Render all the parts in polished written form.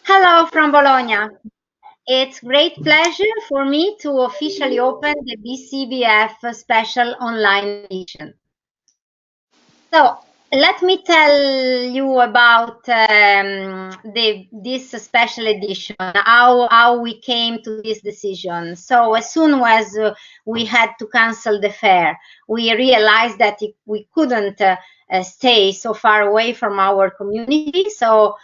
Hello from Bologna. It's great pleasure for me to officially open the BCBF special online edition. So let me tell you about this special edition, how we came to this decision. So as soon as we had to cancel the fair, we realized that we couldn't stay so far away from our community. So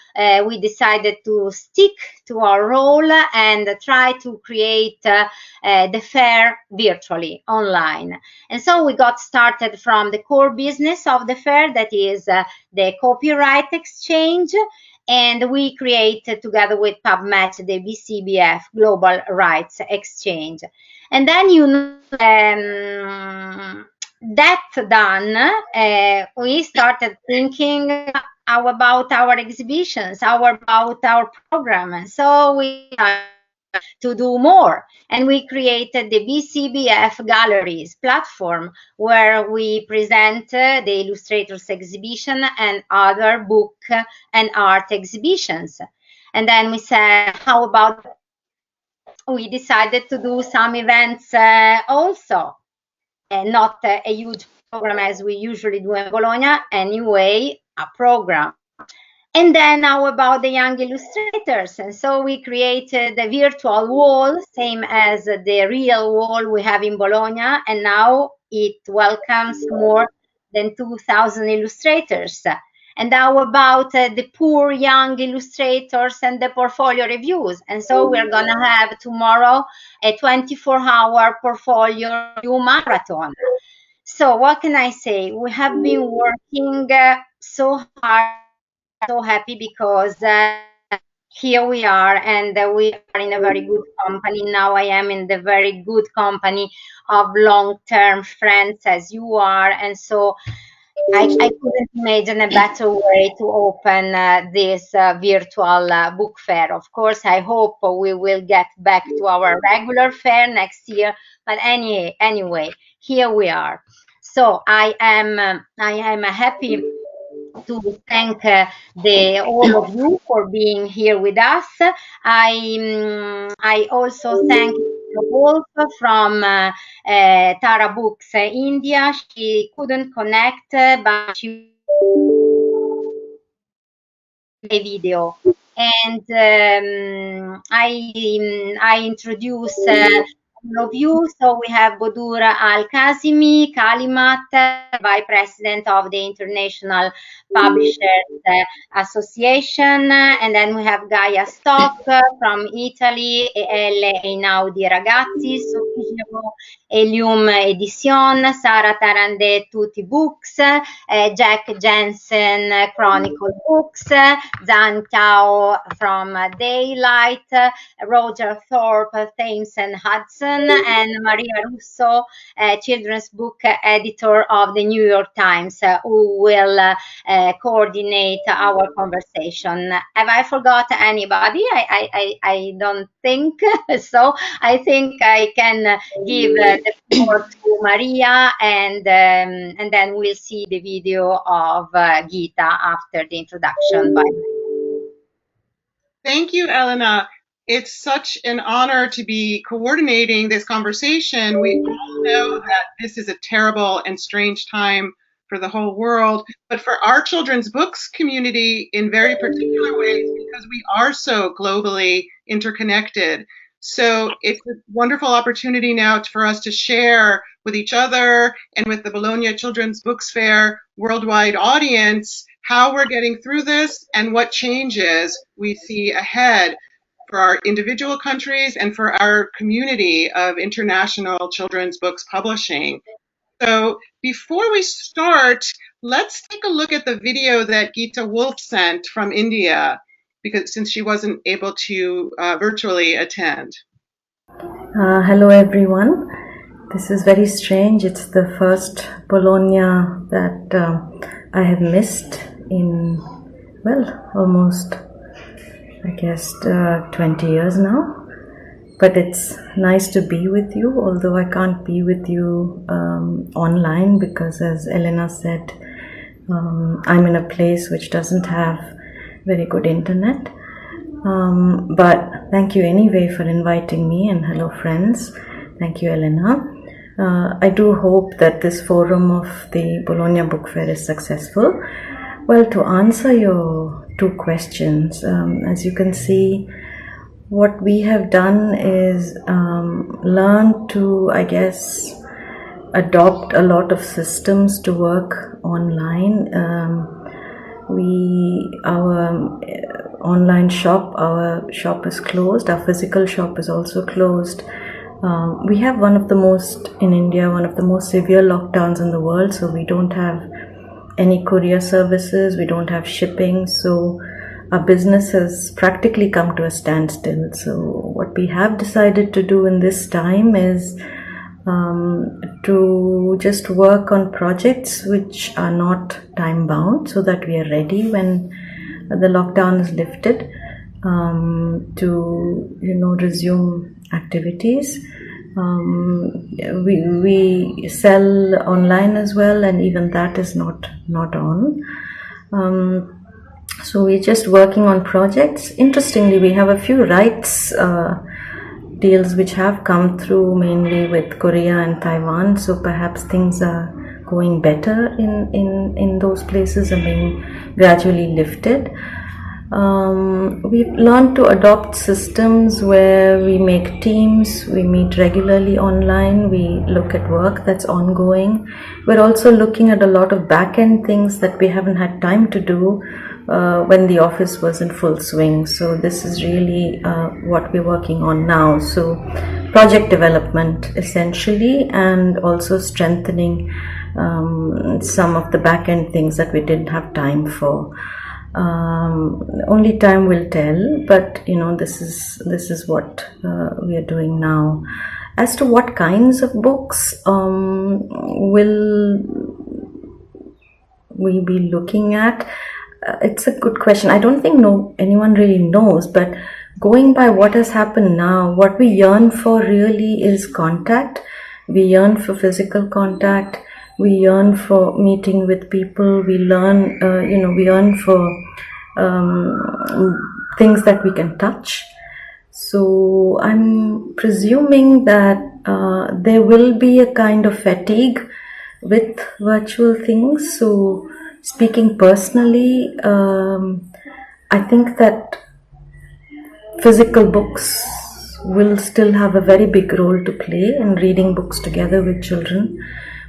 we decided to stick to our role and try to create the fair virtually online. And so we got started from the core business of the fair, that is the copyright exchange. And we created together with PubMed the BCBF Global Rights Exchange. And then, that done, we started thinking how about our exhibitions, how about our program. And so we to do more. And we created the BCBF Galleries platform where we present the illustrators exhibition and other book and art exhibitions. And then we said, how about we decided to do some events also. Not a huge program as we usually do in Bologna, anyway, a program. And then how about the young illustrators? And so we created the virtual wall, same as the real wall we have in Bologna, and now it welcomes more than 2,000 illustrators. And how about the poor young illustrators and the portfolio reviews? And so we're going to have tomorrow a 24-hour portfolio review marathon. So what can I say? We have been working so hard, so happy because here we are, and we are in a very good company. Now I am in the very good company of long-term friends as you are, and so I couldn't imagine a better way to open this virtual book fair. Of course, I hope we will get back to our regular fair next year, but anyway, here we are. So I am happy to thank all of you for being here with us. I also thank Wolf from Tara Books India. She couldn't connect, but she a video. And I introduce all of you. So we have Bodour Al-Qasimi, Kalimat, Vice President of the International Publishers Association, and then we have Gaia Stock from Italy, Einaudi Ragazzi, Sophie, Hélium Editions, Tarhandeh TUTI Books, Jack Jensen Chronicle Books, Zhang from Daylight, Roger Thorp, Thames and Hudson, and Maria Russo, children's book editor of the New York Times, who will coordinate our conversation. Have I forgot anybody? I don't think so. I think I can give the floor to Maria, and then we'll see the video of Gita after the introduction. Bye. Thank you, Elena. It's such an honor to be coordinating this conversation. We all know that this is a terrible and strange time for the whole world, but for our children's books community in very particular ways, because we are so globally interconnected. So it's a wonderful opportunity now for us to share with each other and with the Bologna Children's Books Fair worldwide audience how we're getting through this and what changes we see ahead for our individual countries and for our community of international children's books publishing. So before we start, let's take a look at the video that Gita Wolf sent from India, because since she wasn't able to virtually attend. Hello everyone. This is very strange. It's the first Bologna that I have missed in, well, almost, I guess, 20 years now. But it's nice to be with you, although I can't be with you online because, as Elena said, I'm in a place which doesn't have very good internet. But thank you anyway for inviting me, and hello friends. Thank you, Elena. I do hope that this forum of the Bologna Book Fair is successful. Well, to answer your two questions, as you can see, what we have done is learn to, I guess, adopt a lot of systems to work online. Our online shop, our shop is closed. Our physical shop is also closed. We have one of the most severe lockdowns in the world, so we don't have any courier services, we don't have shipping, so our business has practically come to a standstill. So what we have decided to do in this time is to just work on projects which are not time bound, so that we are ready when the lockdown is lifted to resume activities. We sell online as well, and even that is not on. So we're just working on projects. Interestingly, we have a few rights deals which have come through, mainly with Korea and Taiwan, so perhaps things are going better in those places and being gradually lifted. We've learned to adopt systems where we make teams, we meet regularly online, we look at work that's ongoing. We're also looking at a lot of back-end things that we haven't had time to do when the office was in full swing. So this is really what we're working on now. So project development essentially, and also strengthening some of the back-end things that we didn't have time for. Only time will tell, but this is what we are doing now. As to what kinds of books will we be looking at, it's a good question. I don't think anyone really knows, but going by what has happened now, what we yearn for really is contact. We yearn for physical contact. We yearn for meeting with people. We yearn for things that we can touch. So I'm presuming that there will be a kind of fatigue with virtual things. So speaking personally, I think that physical books will still have a very big role to play, and reading books together with children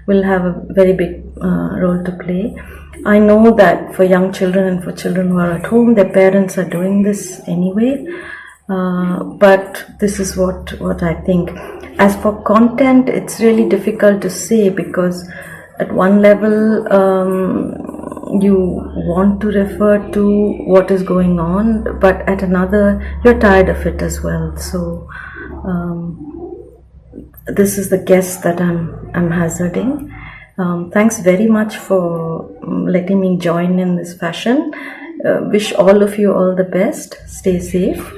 will have a very big role to play. I know that for young children and for children who are at home, their parents are doing this anyway, but this is what I think. As for content, it's really difficult to say, because at one level you want to refer to what is going on, but at another you're tired of it as well. So this is the guess that I'm hazarding. Thanks very much for letting me join in this fashion. Wish all of you all the best. Stay safe,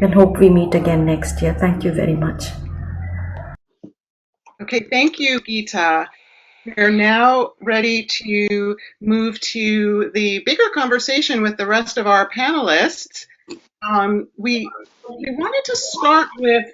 and hope we meet again next year. Thank you very much. Okay, thank you, Gita. We're now ready to move to the bigger conversation with the rest of our panelists. We wanted to start with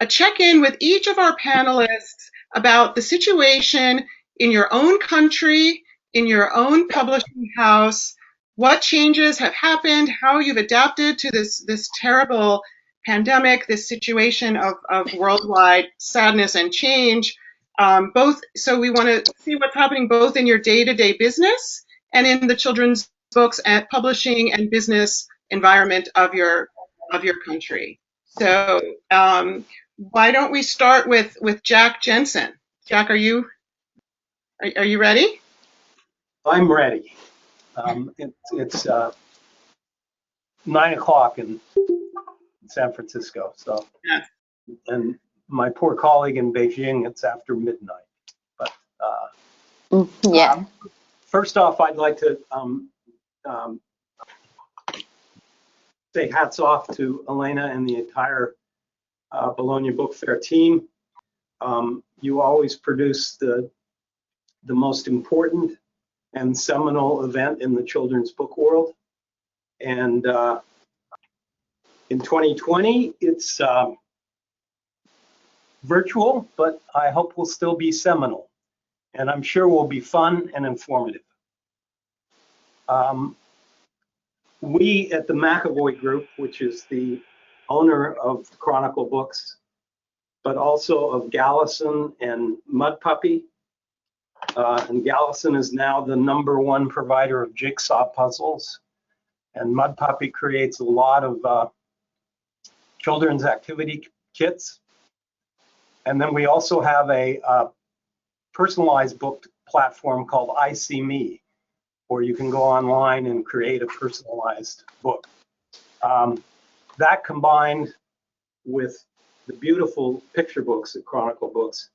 a check-in with each of our panelists about the situation in your own country, in your own publishing house, what changes have happened, how you've adapted to this terrible pandemic, this situation of worldwide sadness and change. So we want to see what's happening both in your day-to-day business and in the children's books and publishing and business environment of your country. So why don't we start with Jack Jensen? Jack, are you ready? I'm ready. It's 9 o'clock in San Francisco. So, yeah. And my poor colleague in Beijing, it's after midnight. But yeah. First off, I'd like to say hats off to Elena and the entire Bologna Book Fair team. You always produce the most important and seminal event in the children's book world. And In 2020, it's virtual, but I hope will still be seminal, and I'm sure will be fun and informative. We at the McAvoy Group, which is the owner of Chronicle Books, but also of Gallison and Mud Puppy, and Gallison is now the #1 provider of jigsaw puzzles, and Mud Puppy creates a lot of children's activity kits. And then we also have a personalized book platform called I See Me, where you can go online and create a personalized book. That combined with the beautiful picture books at Chronicle Books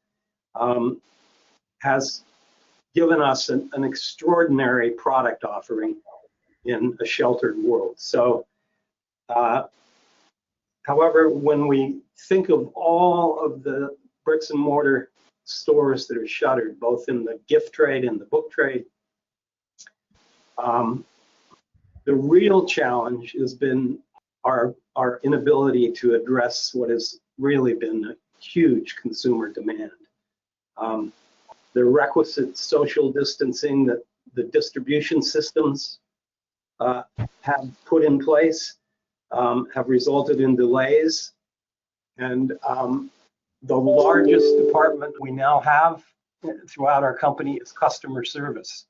has given us an extraordinary product offering in a sheltered world. So, however, when we think of all of the bricks and mortar stores that are shuttered, both in the gift trade and the book trade, the real challenge has been our inability to address what has really been a huge consumer demand. The requisite social distancing that the distribution systems have put in place have resulted in delays. And the largest department we now have throughout our company is customer service,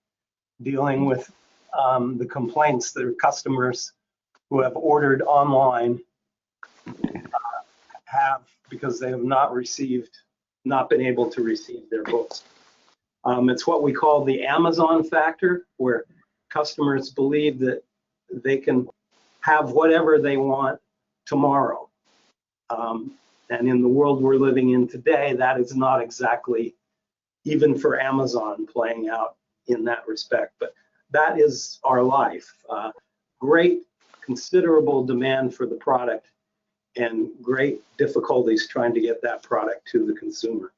dealing with the complaints that customers who have ordered online have because they have not been able to receive their books. It's what we call the Amazon factor, where customers believe that they can have whatever they want tomorrow. And in the world we're living in today, that is not exactly, even for Amazon, playing out in that respect. But that is our life. Great, considerable demand for the product and great difficulties trying to get that product to the consumer.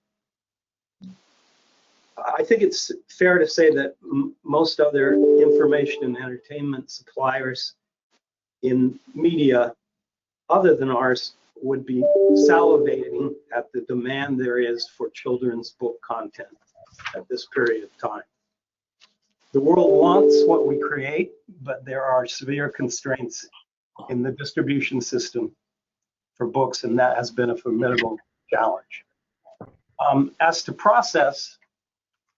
I think it's fair to say that most other information and entertainment suppliers in media other than ours would be salivating at the demand there is for children's book content at this period of time. The world wants what we create, but there are severe constraints in the distribution system for books, and that has been a formidable challenge. As to process,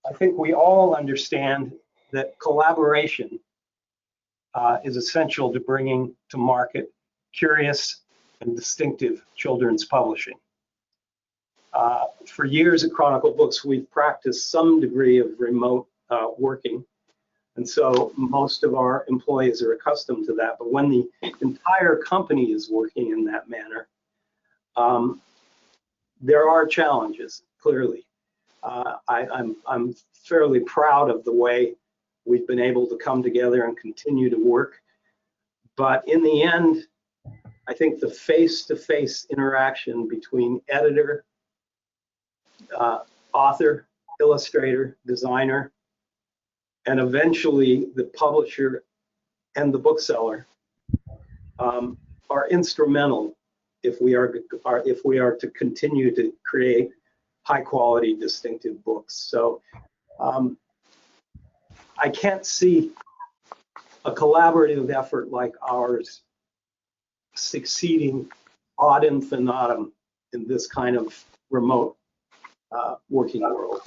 I think we all understand that collaboration is essential to bringing to market curious and distinctive children's publishing. For years at Chronicle Books, we've practiced some degree of remote working, and so most of our employees are accustomed to that. But when the entire company is working in that manner, there are challenges, clearly. I'm fairly proud of the way we've been able to come together and continue to work. But in the end, I think the face-to-face interaction between editor, author, illustrator, designer, and eventually the publisher and the bookseller are instrumental if we are to continue to create high-quality, distinctive books. So I can't see a collaborative effort like ours succeeding ad infinitum in this kind of remote working world.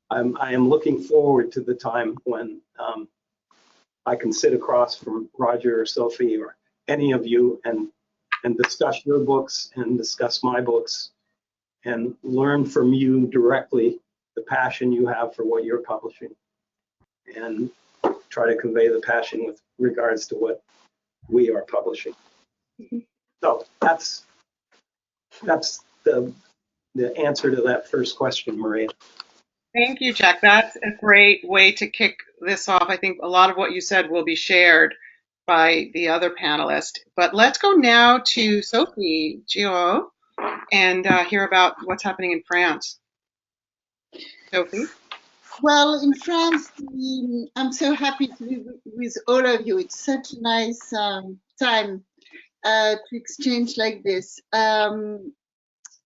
I am looking forward to the time when I can sit across from Roger or Sophie or any of you and discuss your books and discuss my books and learn from you directly the passion you have for what you're publishing and try to convey the passion with regards to what we are publishing. So that's the answer to that first question, Maria. Thank you, Jack. That's a great way to kick this off. I think a lot of what you said will be shared by the other panelists. But let's go now to Sophie, Giraud, and hear about what's happening in France. Sophie? Well, in France, I'm so happy to be with all of you. It's such a nice time to exchange like this.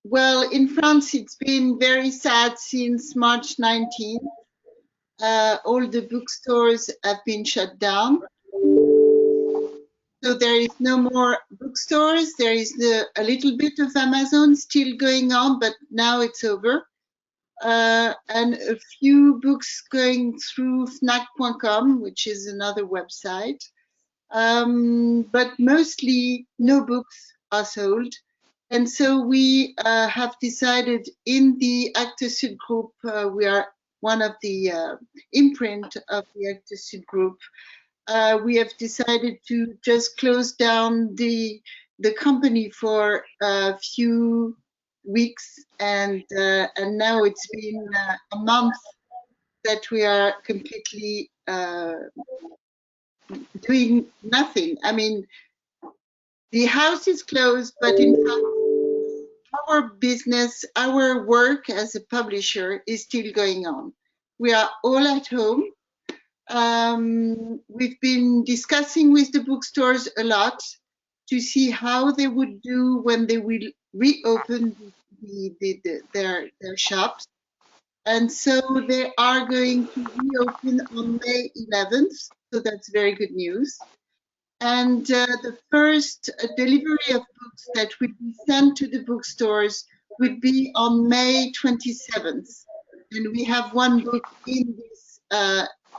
Well, in France, it's been very sad since March 19. All the bookstores have been shut down. So there is no more bookstores. There is a little bit of Amazon still going on, but now it's over. And a few books going through Fnac.com, which is another website. But mostly no books are sold. And so we have decided in the Actes Sud group, we are one of the imprint of the Actes Sud group. We have decided to just close down the company for a few weeks, and now it's been a month that we are completely doing nothing. I mean, the house is closed, but in fact, our business, our work as a publisher is still going on. We are all at home. We've been discussing with the bookstores a lot to see how they would do when they will reopen their shops. And so they are going to reopen on May 11th. So that's very good news. And the first delivery of books that would be sent to the bookstores would be on May 27th. And we have one book in this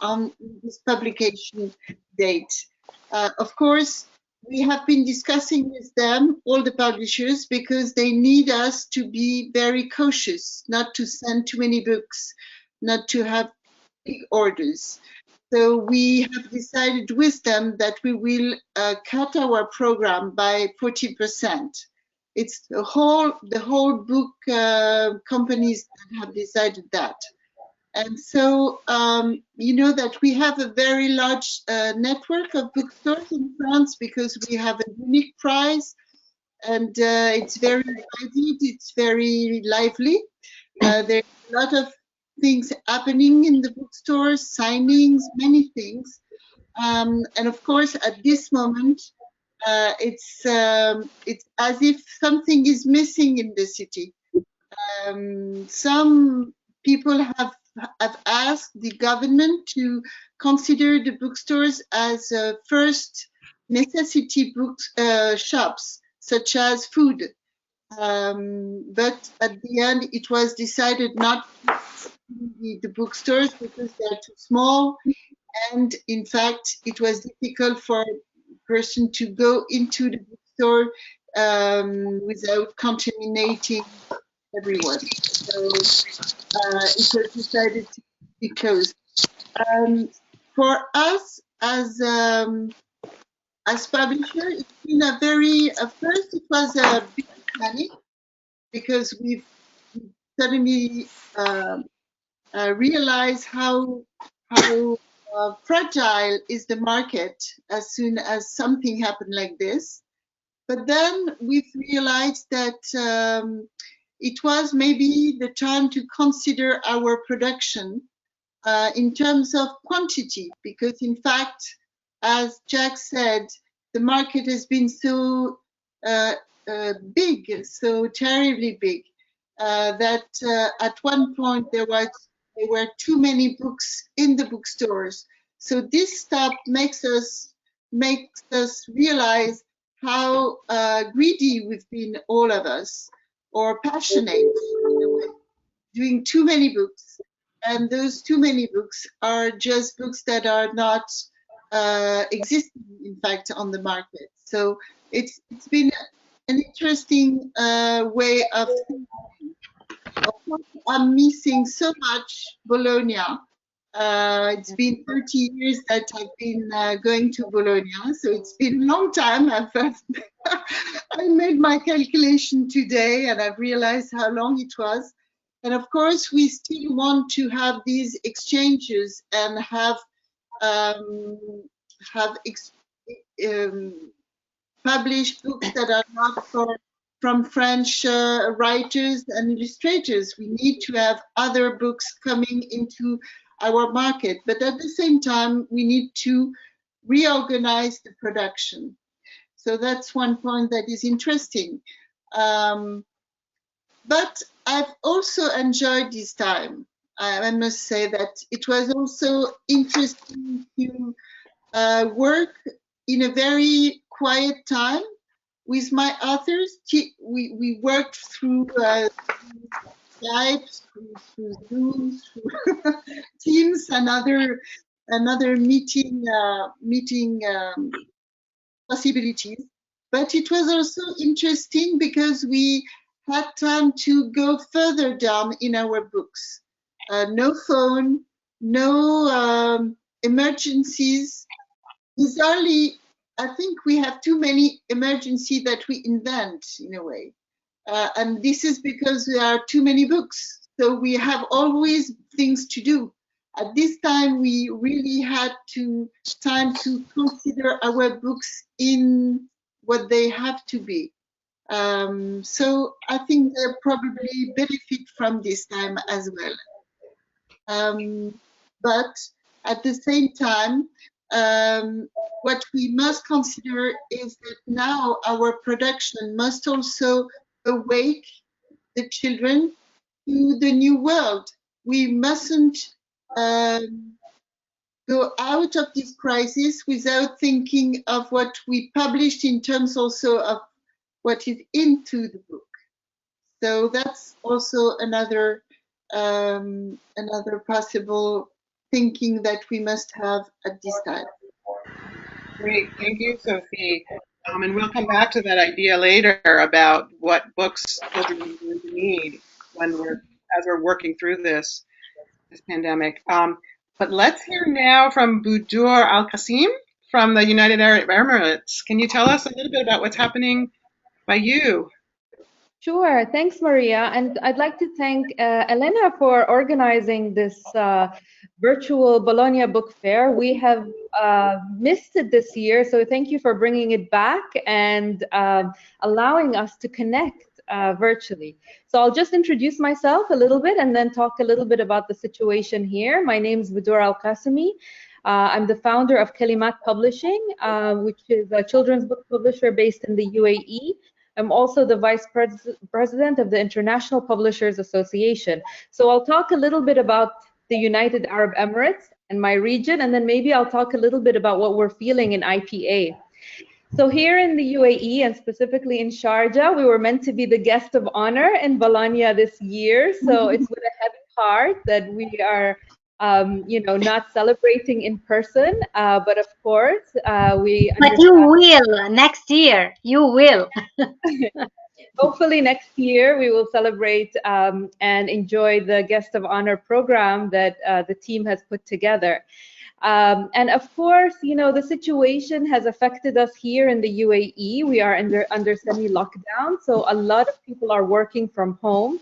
on this publication date. Of course, we have been discussing with them, all the publishers, because they need us to be very cautious, not to send too many books, not to have big orders. So we have decided with them that we will cut our program by 40%. It's the whole book companies that have decided that. And so, you know that we have a very large network of bookstores in France because we have a unique price, and it's very lively, it's very lively. There's a lot of things happening in the bookstores, signings, many things. And of course, at this moment, it's as if something is missing in the city. Some people have asked the government to consider the bookstores as first necessity shops, such as food. But at the end, it was decided not to the bookstores because they're too small. And in fact, it was difficult for a person to go into the bookstore without contaminating everyone. So it was decided to be closed. For us as publisher, it's been a very, first it was a big panic because we've suddenly realized how fragile is the market as soon as something happened like this. But then we've realized that it was maybe the time to consider our production in terms of quantity, because in fact, as Jack said, the market has been so big, so terribly big, that at one point there were too many books in the bookstores. So this stop makes us realize how greedy we've been, all of us, or passionate in a way, doing too many books. And those too many books are just books that are not existing, in fact, on the market. So it's been an interesting way of thinking. Of course, I'm missing so much Bologna. It's been 30 years that I've been going to Bologna, so it's been a long time. I made my calculation today and I've realized how long it was. And of course, we still want to have these exchanges and have published books that are not from French writers and illustrators. We need to have other books coming into our market, but at the same time, we need to reorganize the production. So that's one point that is interesting. But I've also enjoyed this time. I must say that it was also interesting to work in a very quiet time with my authors. We worked through Skype, through Zoom, through Teams, and another meeting possibilities. But it was also interesting because we had time to go further down in our books. No phone, no emergencies. Bizarrely, I think we have too many emergencies that we invent in a way. And this is because there are too many books. So we have always things to do. At this time, we really had time to consider our books in what they have to be. So I think they probably benefit from this time as well. But at the same time, what we must consider is that now our production must also awake the children to the new world. We mustn't go out of this crisis without thinking of what we published in terms also of what is into the book. So that's also another possible thinking that we must have at this time. Great, thank you, Sophie. And we'll come back to that idea later about what books children are going to need as we're working through this pandemic. But let's hear now from Bodour Al-Qasim from the United Arab Emirates. Can you tell us a little bit about what's happening by you? Sure. Thanks, Maria. And I'd like to thank Elena for organizing this virtual Bologna Book Fair. We have missed it this year, so thank you for bringing it back and allowing us to connect virtually. So I'll just introduce myself a little bit and then talk a little bit about the situation here. My name is Bodour Al-Qasimi. I'm the founder of Kalimat Publishing, which is a children's book publisher based in the UAE. I'm also the vice president of the International Publishers Association. So I'll talk a little bit about the United Arab Emirates and my region, and then maybe I'll talk a little bit about what we're feeling in IPA. So here in the UAE, and specifically in Sharjah, we were meant to be the guest of honor in Bologna this year. So it's with a heavy heart that we are not celebrating in person, but of course, we But you will next year. You will. Hopefully next year we will celebrate and enjoy the guest of honor program that the team has put together. And of course, the situation has affected us here in the UAE. We are under semi-lockdown, so a lot of people are working from home.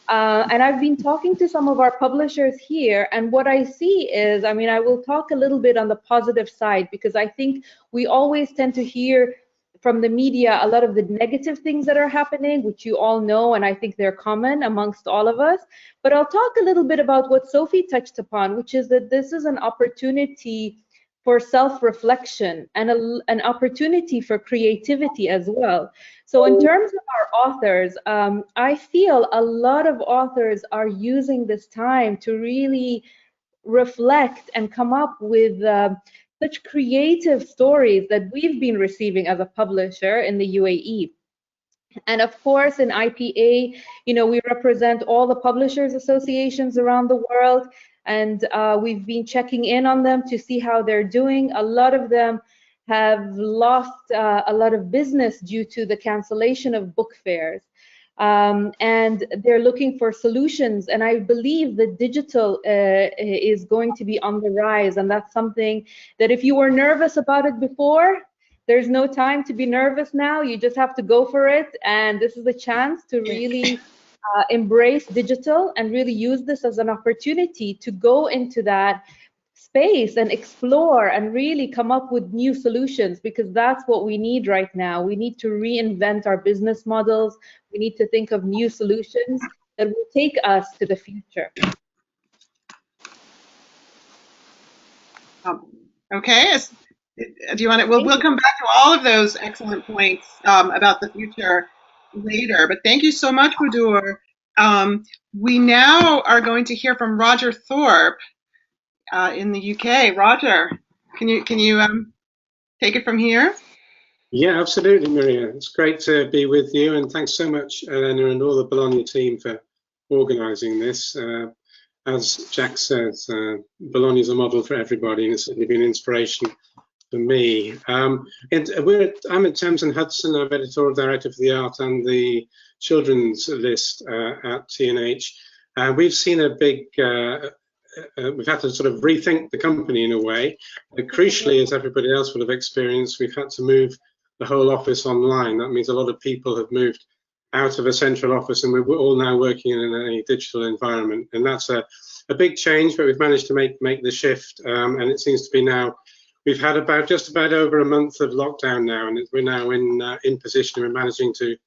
And I've been talking to some of our publishers here, and what I see is, I will talk a little bit on the positive side, because I think we always tend to hear from the media a lot of the negative things that are happening, which you all know, and I think they're common amongst all of us. But I'll talk a little bit about what Sophie touched upon, which is that this is an opportunity for self-reflection and an opportunity for creativity as well. So in terms of our authors, I feel a lot of authors are using this time to really reflect and come up with such creative stories that we've been receiving as a publisher in the UAE. And of course, in IPA, we represent all the publishers associations around the world, and we've been checking in on them to see how they're doing. A lot of them have lost a lot of business due to the cancellation of book fairs. And they're looking for solutions, and I believe that digital is going to be on the rise, and that's something that if you were nervous about it before, there's no time to be nervous now. You just have to go for it, and this is a chance to really embrace digital and really use this as an opportunity to go into that space and explore and really come up with new solutions, because that's what we need right now. We need to reinvent our business models. We need to think of new solutions that will take us to the future. Okay, Do you want to? We'll come back to all of those excellent points about the future later. But thank you so much, Bodour. We now are going to hear from Roger Thorp in the UK. Roger, can you take it from here? Yeah, absolutely, Maria. It's great to be with you, and thanks so much, Elena, and all the Bologna team for organising this. As Jack says, Bologna is a model for everybody, and it's certainly been an inspiration for me. I'm at Thames and Hudson. I'm editorial director for the art and the children's list at T&H. We've seen a big, we've had to sort of rethink the company in a way. Crucially, as everybody else will have experienced, we've had to move the whole office online. That means a lot of people have moved out of a central office, and we're all now working in a digital environment. And that's a big change, but we've managed to make the shift. And it seems to be now, we've had just about over a month of lockdown now, and we're now in position. We're managing to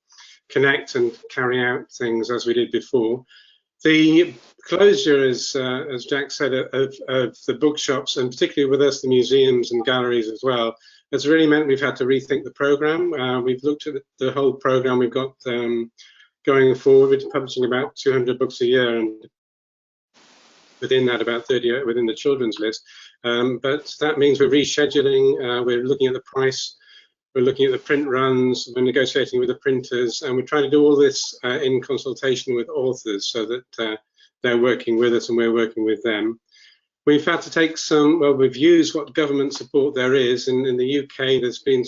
connect and carry out things as we did before. The closure, as Jack said, of the bookshops, and particularly with us, the museums and galleries as well, has really meant we've had to rethink the program. We've looked at the whole program we've got going forward. We're publishing about 200 books a year, and within that, about 30 within the children's list. But that means we're rescheduling. We're looking at the price. We're looking at the print runs. We're negotiating with the printers, and we're trying to do all this in consultation with authors, so that they're working with us and we're working with them. We've had to take we've used what government support there is. In the UK, there's been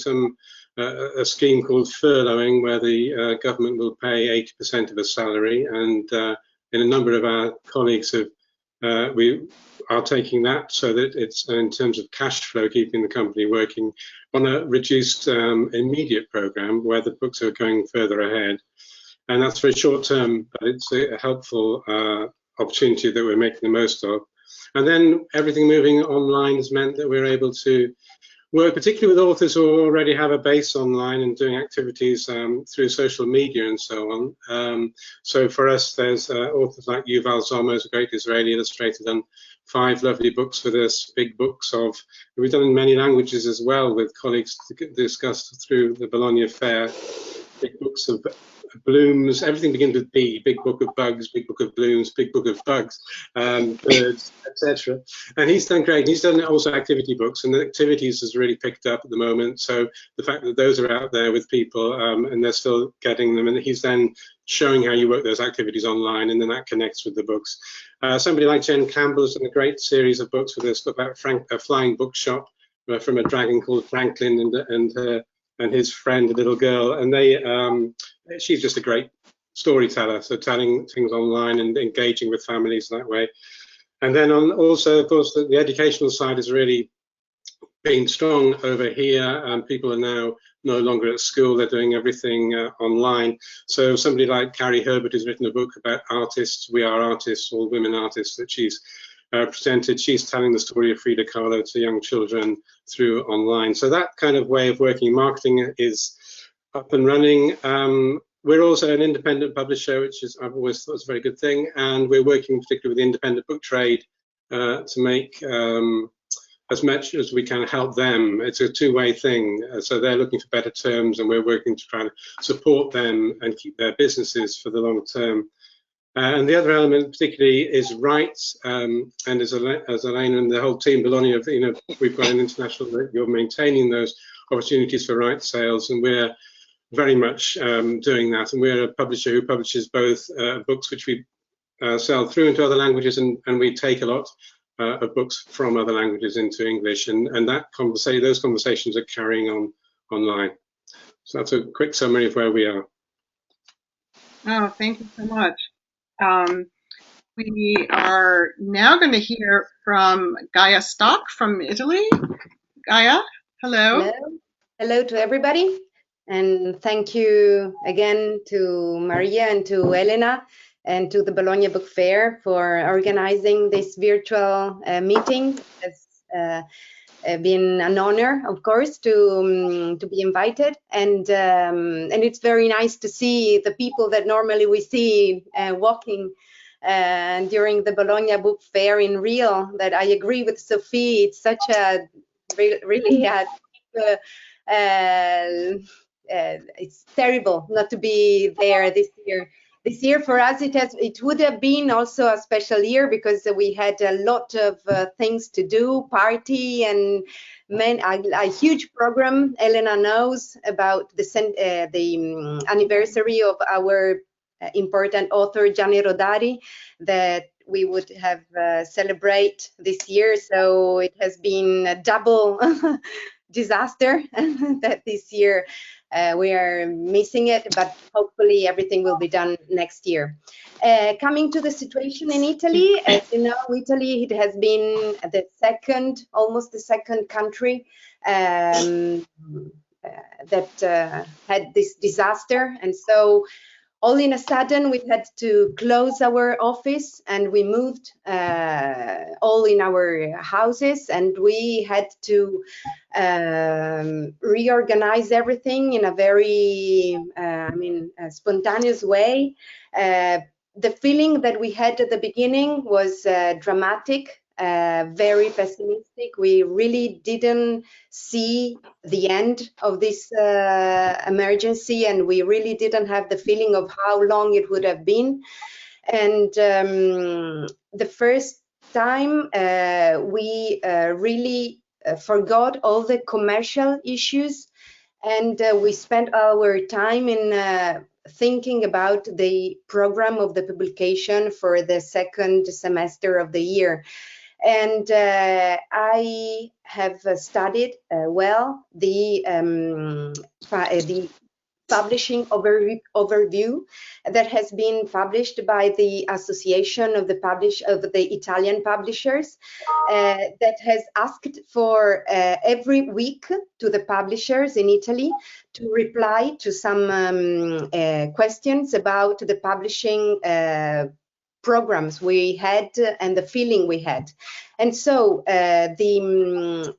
a scheme called furloughing, where the government will pay 80% of a salary, and in a number of our colleagues we are taking that, so that it's in terms of cash flow, keeping the company working on a reduced immediate program where the books are going further ahead. And that's very short term, but it's a helpful opportunity that we're making the most of. And then everything moving online has meant that we're able to work particularly with authors who already have a base online and doing activities through social media and so on. So for us, there's authors like Yuval Zomer, who's a great Israeli illustrator, done 5 lovely books with us, big books we've done in many languages as well, with colleagues discussed through the Bologna Fair, big books of blooms. Everything begins with B: big book of bugs, big book of blooms, big book of bugs, birds, etc. And he's done great. He's done also activity books, and the activities has really picked up at the moment. So the fact that those are out there with people and they're still getting them, and he's then showing how you work those activities online, and then that connects with the books. Somebody like Jen Campbell has done a great series of books with us about a flying bookshop from a dragon called Franklin and his friend, a little girl, and she's just a great storyteller, so telling things online and engaging with families that way. And then also, of course, the educational side has really been strong over here, and people are now no longer at school, they're doing everything online. So somebody like Carrie Herbert has written a book about artists, We Are Artists, all women artists, that she's presented. She's telling the story of Frida Kahlo to young children through online. So that kind of way of working, marketing, is up and running. We're also an independent publisher, which I've always thought is a very good thing, and we're working particularly with the independent book trade to make as much as we can help them. It's a two-way thing, so they're looking for better terms, and we're working to try to support them and keep their businesses for the long term. And the other element particularly is rights, and as Elena and the whole team, Bologna, we've got an international, you're maintaining those opportunities for rights sales, and we're very much doing that. And we're a publisher who publishes both books which we sell through into other languages, and we take a lot of books from other languages into English, and those conversations are carrying on online. So that's a quick summary of where we are. Oh, thank you so much. We are now going to hear from Gaia Stock from Italy. Gaia, hello. Hello to everybody, and thank you again to Maria and to Elena and to the Bologna Book Fair for organizing this virtual meeting. It's been an honor, of course, to be invited, and it's very nice to see the people that normally we see walking during the Bologna Book Fair in real. That I agree with Sophie, it's such a really it's terrible not to be there this year. This year for us, it would have been also a special year because we had a lot of things to do, party and a huge program. Elena knows about the anniversary of our important author Gianni Rodari that we would have celebrate this year. So it has been a double disaster that this year we are missing it, but hopefully everything will be done next year. Coming to the situation in Italy, as you know, Italy, it has been almost the second country that had this disaster. And so all in a sudden, we had to close our office and we moved all in our houses, and we had to reorganize everything in a very, spontaneous way. The feeling that we had at the beginning was dramatic. Very pessimistic. We really didn't see the end of this emergency, and we really didn't have the feeling of how long it would have been. And the first time we really forgot all the commercial issues, and we spent our time in thinking about the program of the publication for the second semester of the year. And I have studied well the publishing overview that has been published by the Association of the Italian Publishers, that has asked for every week to the publishers in Italy to reply to some questions about the publishing programs we had and the feeling we had. And so in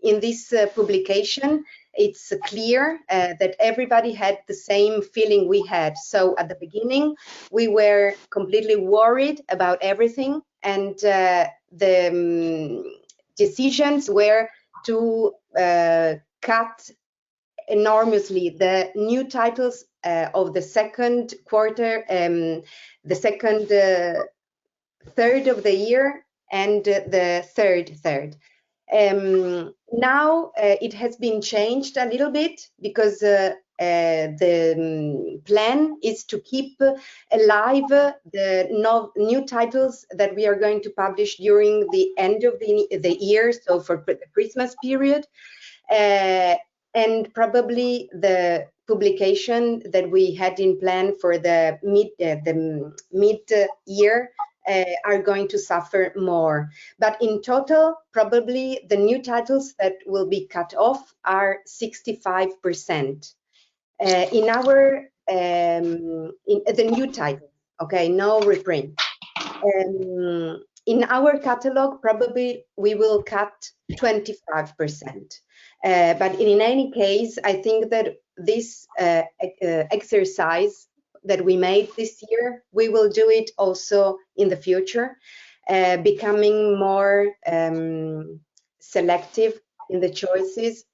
this publication, it's clear that everybody had the same feeling we had. So at the beginning, we were completely worried about everything, and the decisions were to cut enormously the new titles of the second quarter, the second third of the year, and the third. Now it has been changed a little bit because the plan is to keep alive the new titles that we are going to publish during the end of the year, so for the Christmas period. And probably the publication that we had in plan for the mid-year are going to suffer more. But in total, probably the new titles that will be cut off are 65%. In our the new titles, okay, no reprint. In our catalog, probably we will cut 25%. But in any case, I think that this exercise that we made this year, we will do it also in the future, becoming more selective in the choices.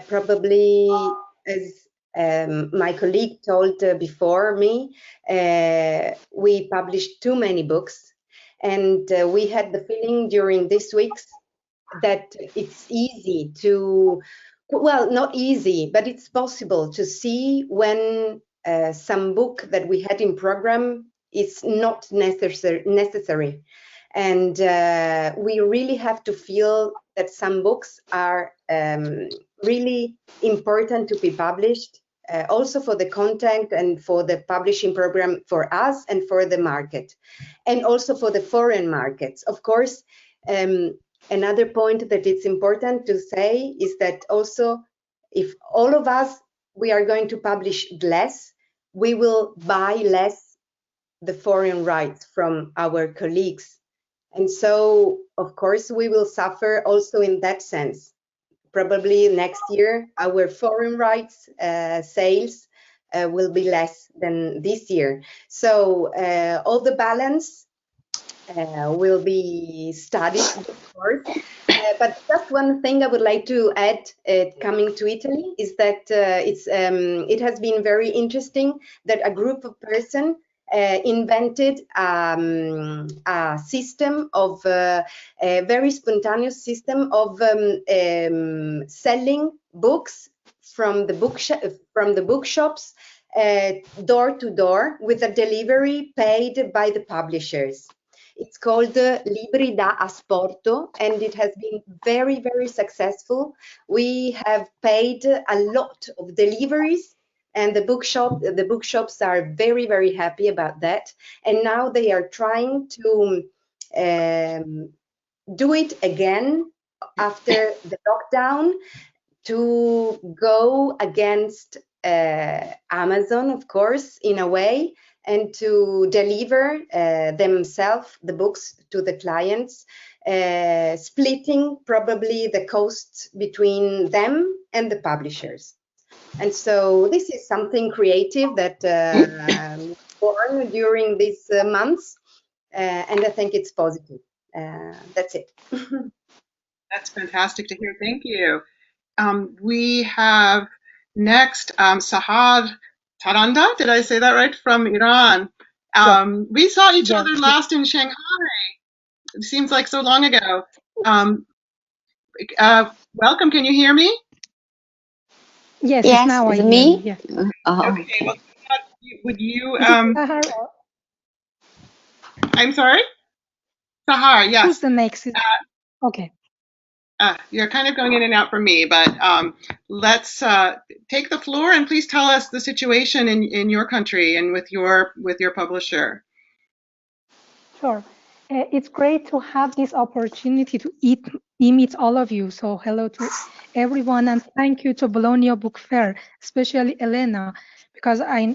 Probably, as my colleague told before me, we published too many books, and we had the feeling during these weeks that it's easy to, well, not easy, but it's possible to see when some book that we had in program is not necessary. And we really have to feel that some books are really important to be published, also for the content and for the publishing program for us and for the market, and also for the foreign markets. Of course, another point that it's important to say is that also if all of us, we are going to publish less, we will buy less the foreign rights from our colleagues. And so, of course, we will suffer also in that sense. Probably next year, our foreign rights sales will be less than this year. So all the balance will be studied, of course. But just one thing I would like to add, coming to Italy, is that it has been very interesting that a group of persons invented a system of a very spontaneous system of selling books from the bookshops door to door, with a delivery paid by the publishers. It's called Libri da Asporto, and it has been very, very successful. We have paid a lot of deliveries, and the bookshops are very, very happy about that. And now they are trying to do it again after the lockdown, to go against Amazon, of course, in a way, and to deliver themselves the books to the clients, splitting probably the costs between them and the publishers. And so this is something creative that born during these months, and I think it's positive. That's it. That's fantastic to hear. Thank you. We have next Sahar Tarhandeh. Did I say that right? From Iran. We saw each other last in Shanghai. It seems like so long ago. Welcome. Can you hear me? Yes, now I hear me. Yeah. Okay. Well, would you? I'm sorry. Sahar. Yes. Who's the next? Okay. You're kind of going in and out for me, but let's take the floor and please tell us the situation in your country and with your publisher. Sure. It's great to have this opportunity to meet all of you. So hello to everyone, and thank you to Bologna Book Fair, especially Elena, because I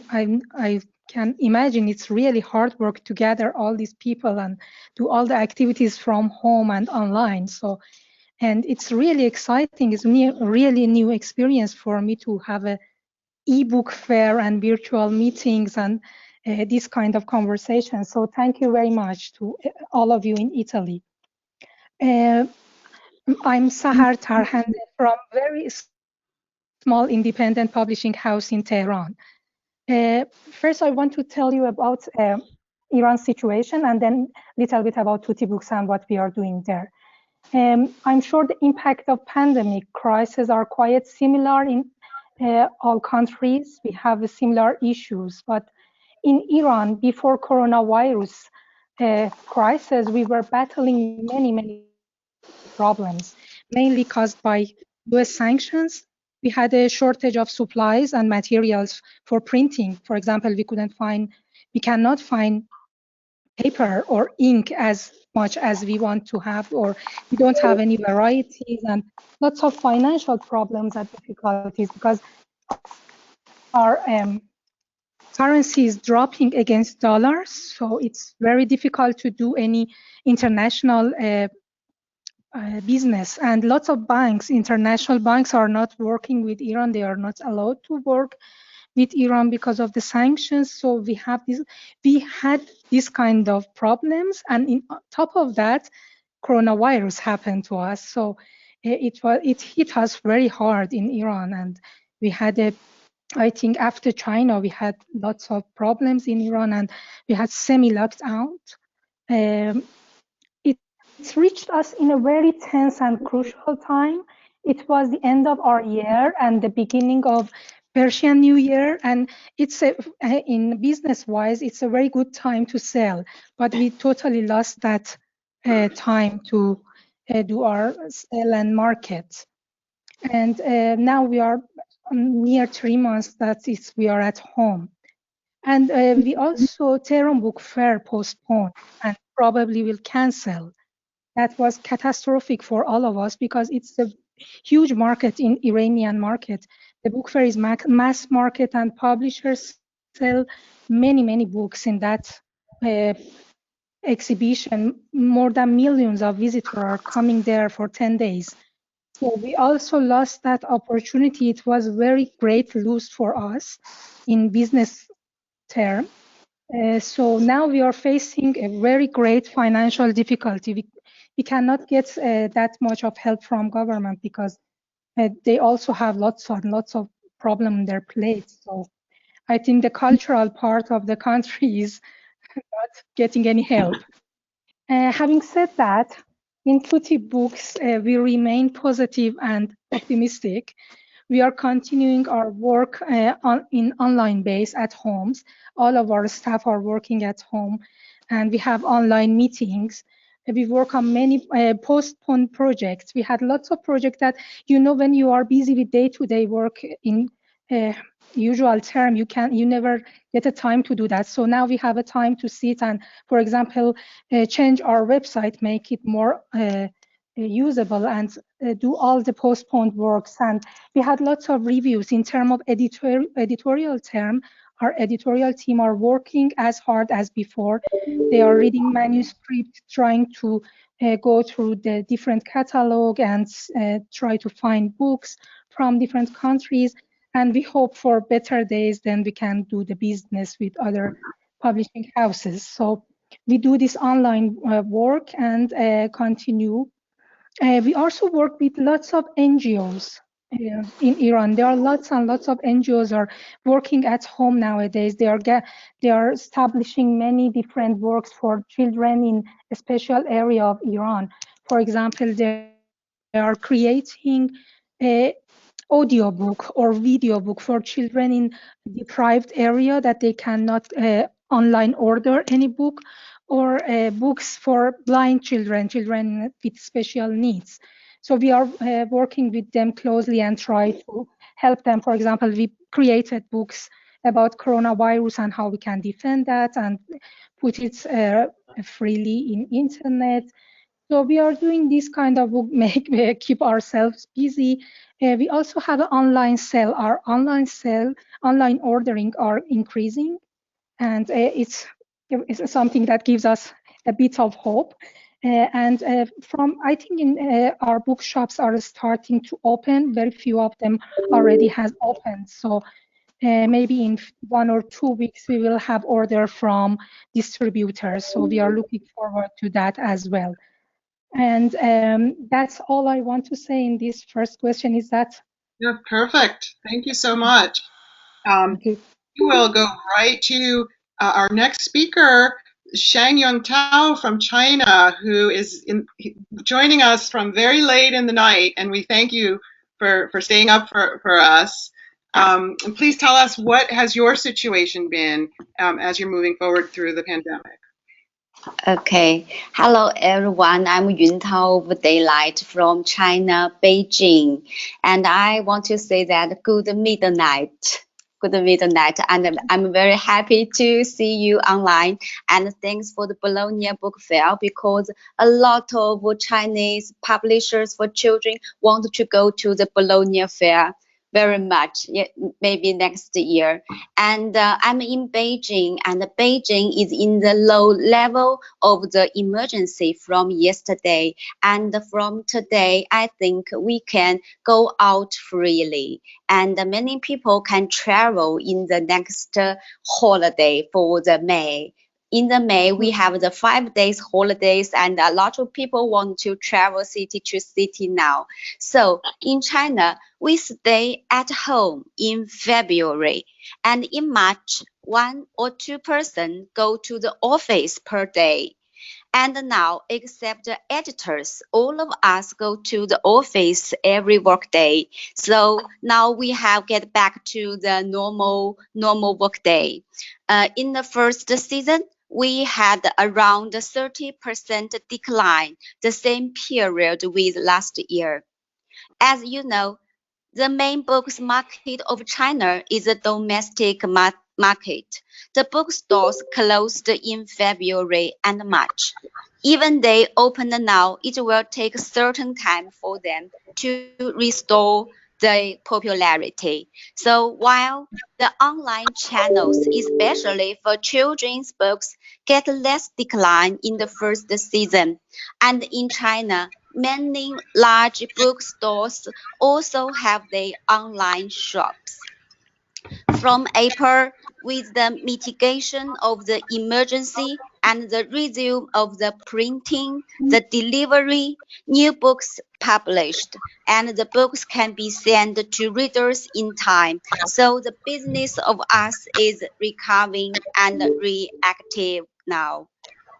can imagine it's really hard work to gather all these people and do all the activities from home and online. So, and it's really exciting. It's really new experience for me to have a e-book fair and virtual meetings and this kind of conversation. So thank you very much to all of you in Italy. I'm Sahar Tarhandeh from very small independent publishing house in Tehran. First, I want to tell you about Iran's situation, and then a little bit about TUTI Books and what we are doing there. I'm sure the impact of pandemic crises are quite similar in all countries. We have similar issues, but in Iran, before coronavirus crisis, we were battling many problems, mainly caused by US sanctions. We had a shortage of supplies and materials for printing. For example, we cannot find paper or ink as much as we want to have, or we don't have any varieties, and lots of financial problems and difficulties because our currency is dropping against dollars. So it's very difficult to do any international business, and lots of banks, international banks, are not working with Iran. They are not allowed to work with Iran because of the sanctions. So we had this kind of problems, and on top of that, coronavirus happened to us. So it hit us very hard in Iran, and we had I think after China, we had lots of problems in Iran, and we had semi-lockdown. It's reached us in a very tense and crucial time. It was the end of our year and the beginning of Persian New Year, and it's in business-wise, it's a very good time to sell, but we totally lost that time to do our sell and market. And now we are near 3 months that we are at home. And we also, Tehran Book Fair postponed and probably will cancel. That was catastrophic for all of us because it's a huge market in Iranian market. The book fair is mass market, and publishers sell many books in that exhibition. More than millions of visitors are coming there for 10 days. So we also lost that opportunity. It was very great loss for us in business term. So now we are facing a very great financial difficulty. We cannot get that much of help from government because they also have lots of problems on their plates. So I think the cultural part of the country is not getting any help. Having said that, in TUTI Books, we remain positive and optimistic. We are continuing our work in online base at homes. All of our staff are working at home, and we have online meetings. We work on many postponed projects. We had lots of projects that, when you are busy with day-to-day work in usual term, you never get a time to do that. So now we have a time to sit and, for example, change our website, make it more usable, and do all the postponed works. And we had lots of reviews in terms of editorial term. Our editorial team are working as hard as before. They are reading manuscripts, trying to go through the different catalog and try to find books from different countries. And we hope for better days, then we can do the business with other publishing houses. So we do this online work and continue. We also work with lots of NGOs in Iran. There are lots and lots of NGOs are working at home nowadays. They are establishing many different works for children in a special area of Iran. For example, they are creating a audiobook or video book for children in deprived area that they cannot online order any book, or books for blind children with special needs. So we are working with them closely and try to help them. For example, we created books about coronavirus and how we can defend that and put it freely in internet. So we are doing this kind of book, keep ourselves busy. We also have an online sale. Our online ordering are increasing, and it's something that gives us a bit of hope. I think in our bookshops are starting to open. Very few of them already has opened. So maybe in 1 or 2 weeks we will have order from distributors. So we are looking forward to that as well. And that's all I want to say in this first question. Is that? Yeah, perfect. Thank you so much. Thank you. We will go right to our next speaker, Yuntao from China, who is joining us from very late in the night, and we thank you for staying up for us. And please tell us, what has your situation been as you're moving forward through the pandemic? Okay. Hello, everyone. I'm Yuntao of Daylight from China, Beijing. And I want to say that good midnight. Good midnight. And I'm very happy to see you online. And thanks for the Bologna Book Fair, because a lot of Chinese publishers for children want to go to the Bologna Fair very much, maybe next year. And I'm in Beijing, and Beijing is in the low level of the emergency from yesterday. And from today, I think we can go out freely. And many people can travel in the next holiday for the May. In the May, we have the 5 days holidays, and a lot of people want to travel city to city now. So in China, we stay at home in February, and in March, 1 or 2 persons go to the office per day. And now, except the editors, all of us go to the office every work day. So now we have get back to the normal work day. In the first season, we had around 30% decline, the same period with last year. As you know, the main books market of China is a domestic market. The bookstores closed in February and March. Even they open now, it will take a certain time for them to restore the popularity. So while the online channels, especially for children's books, get less decline in the first season, and in China, many large bookstores also have their online shops. From April, with the mitigation of the emergency and the resume of the printing, the delivery, new books published, and the books can be sent to readers in time. So the business of us is recovering and reactive now.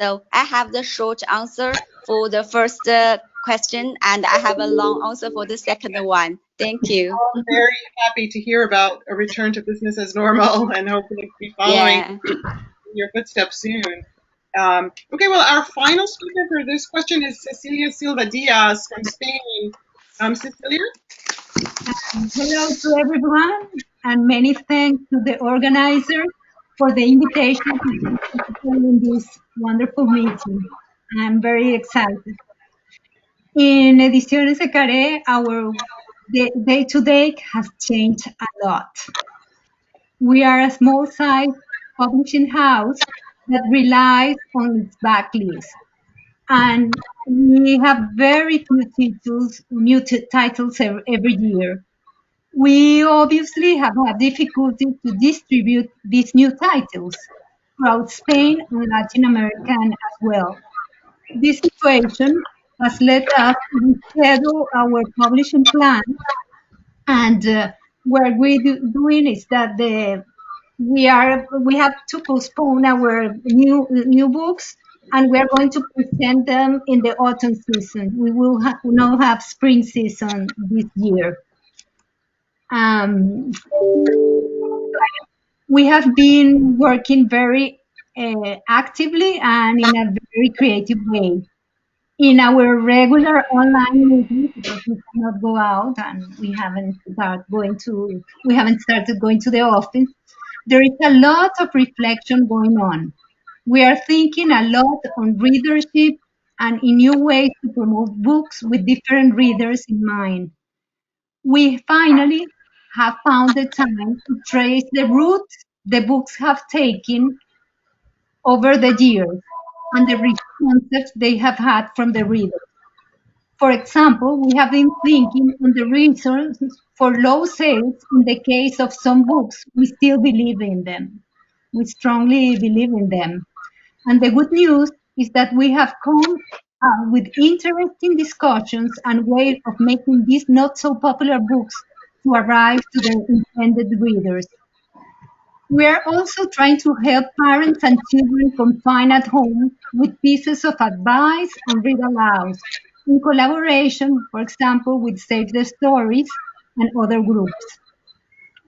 So I have the short answer for the first question, and I have a long answer for the second one. Thank you. I'm very happy to hear about a return to business as normal and hopefully to be following in your footsteps soon. Okay, well, our final speaker for this question is Cecilia Silva-Díaz from Spain. Cecilia? Hello to everyone, and many thanks to the organizer for the invitation to participate in this wonderful meeting. I'm very excited. In Ediciones Ekaré, our day-to-day has changed a lot. We are a small-sized publishing house that relies on its backlist, and we have very few new titles every year. We obviously have had difficulty to distribute these new titles throughout Spain and Latin America as well. This situation has led us to reschedule our publishing plan, and what we're doing is that we have to postpone our new books, and we are going to present them in the autumn season. We will now have spring season this year. We have been working very actively and in a very creative way. In our regular online meetings, because we cannot go out and we haven't started going to the office, there is a lot of reflection going on. We are thinking a lot on readership and in new ways to promote books with different readers in mind. We finally have found the time to trace the route the books have taken over the years and the responses they have had from the readers. For example, we have been thinking on the reasons for low sales in the case of some books. We still believe in them. We strongly believe in them. And the good news is that we have come with interesting discussions and ways of making these not so popular books to arrive to their intended readers. We are also trying to help parents and children confined at home with pieces of advice on read aloud, in collaboration, for example, with Save the Stories and other groups.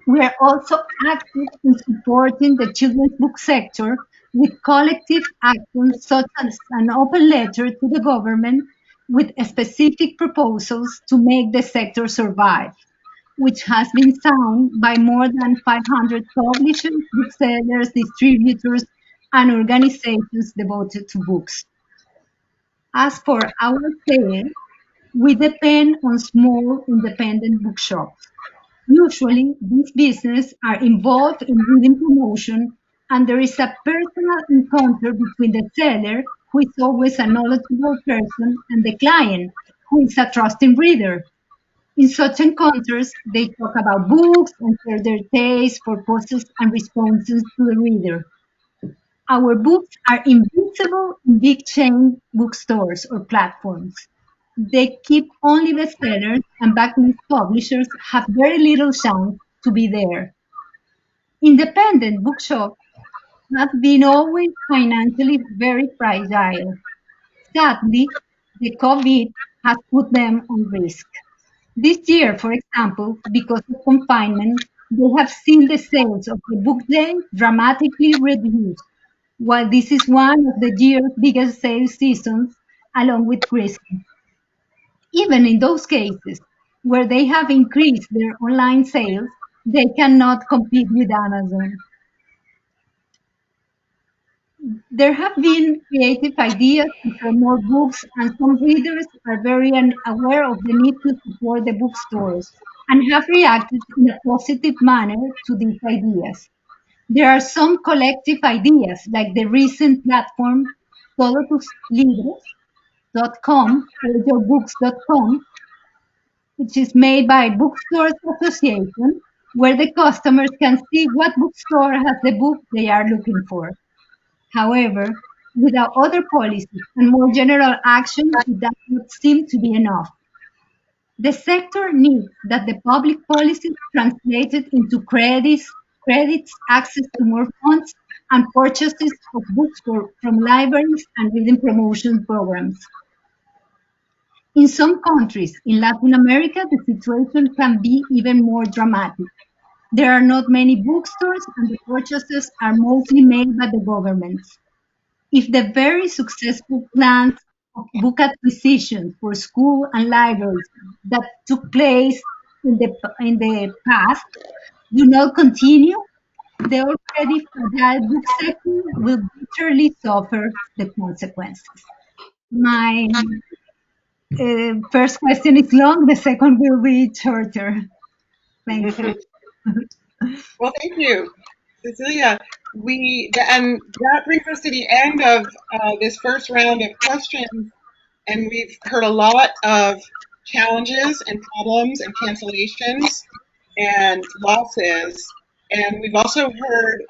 We are also active in supporting the children's book sector with collective actions such as an open letter to the government with specific proposals to make the sector survive, which has been signed by more than 500 publishers, booksellers, distributors, and organizations devoted to books. As for our sales, we depend on small independent bookshops. Usually, these businesses are involved in reading promotion, and there is a personal encounter between the seller, who is always a knowledgeable person, and the client, who is a trusting reader. In such encounters, they talk about books and share their taste for poses and responses to the reader. Our books are invisible in big chain bookstores or platforms. They keep only bestsellers, and backlist publishers have very little chance to be there. Independent bookshops have been always financially very fragile. Sadly, the COVID has put them on risk. This year, for example, because of confinement, they have seen the sales of the book day dramatically reduced, while this is one of the year's biggest sales seasons, along with Christmas. Even in those cases where they have increased their online sales, they cannot compete with Amazon. There have been creative ideas to sell more books, and some readers are very aware of the need to support the bookstores and have reacted in a positive manner to these ideas. There are some collective ideas, like the recent platform todotuslibros.com, tourbooks.com, which is made by Bookstores Association, where the customers can see what bookstore has the book they are looking for. However, without other policies and more general action, it does not seem to be enough. The sector needs that the public policies translated into credits, access to more funds, and purchases of books from libraries and reading promotion programs. In some countries in Latin America, the situation can be even more dramatic. There are not many bookstores, and the purchases are mostly made by the governments. If the very successful plans of book acquisition for school and libraries that took place in the past do not continue, the already fragile book sector will bitterly suffer the consequences. My first question is long, the second will be shorter. Thank you. Well, thank you, Cecilia. And that brings us to the end of this first round of questions, and we've heard a lot of challenges and problems and cancellations and losses, and we've also heard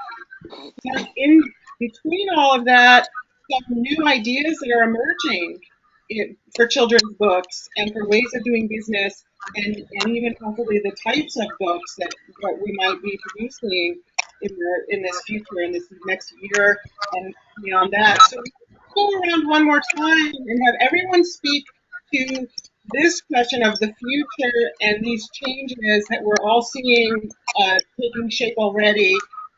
in between all of that some new ideas that are emerging for children's books and for ways of doing business, and even possibly the types of books that we might be producing in this future, in this next year and beyond that. So we'll go around one more time and have everyone speak to this question of the future and these changes that we're all seeing taking shape already.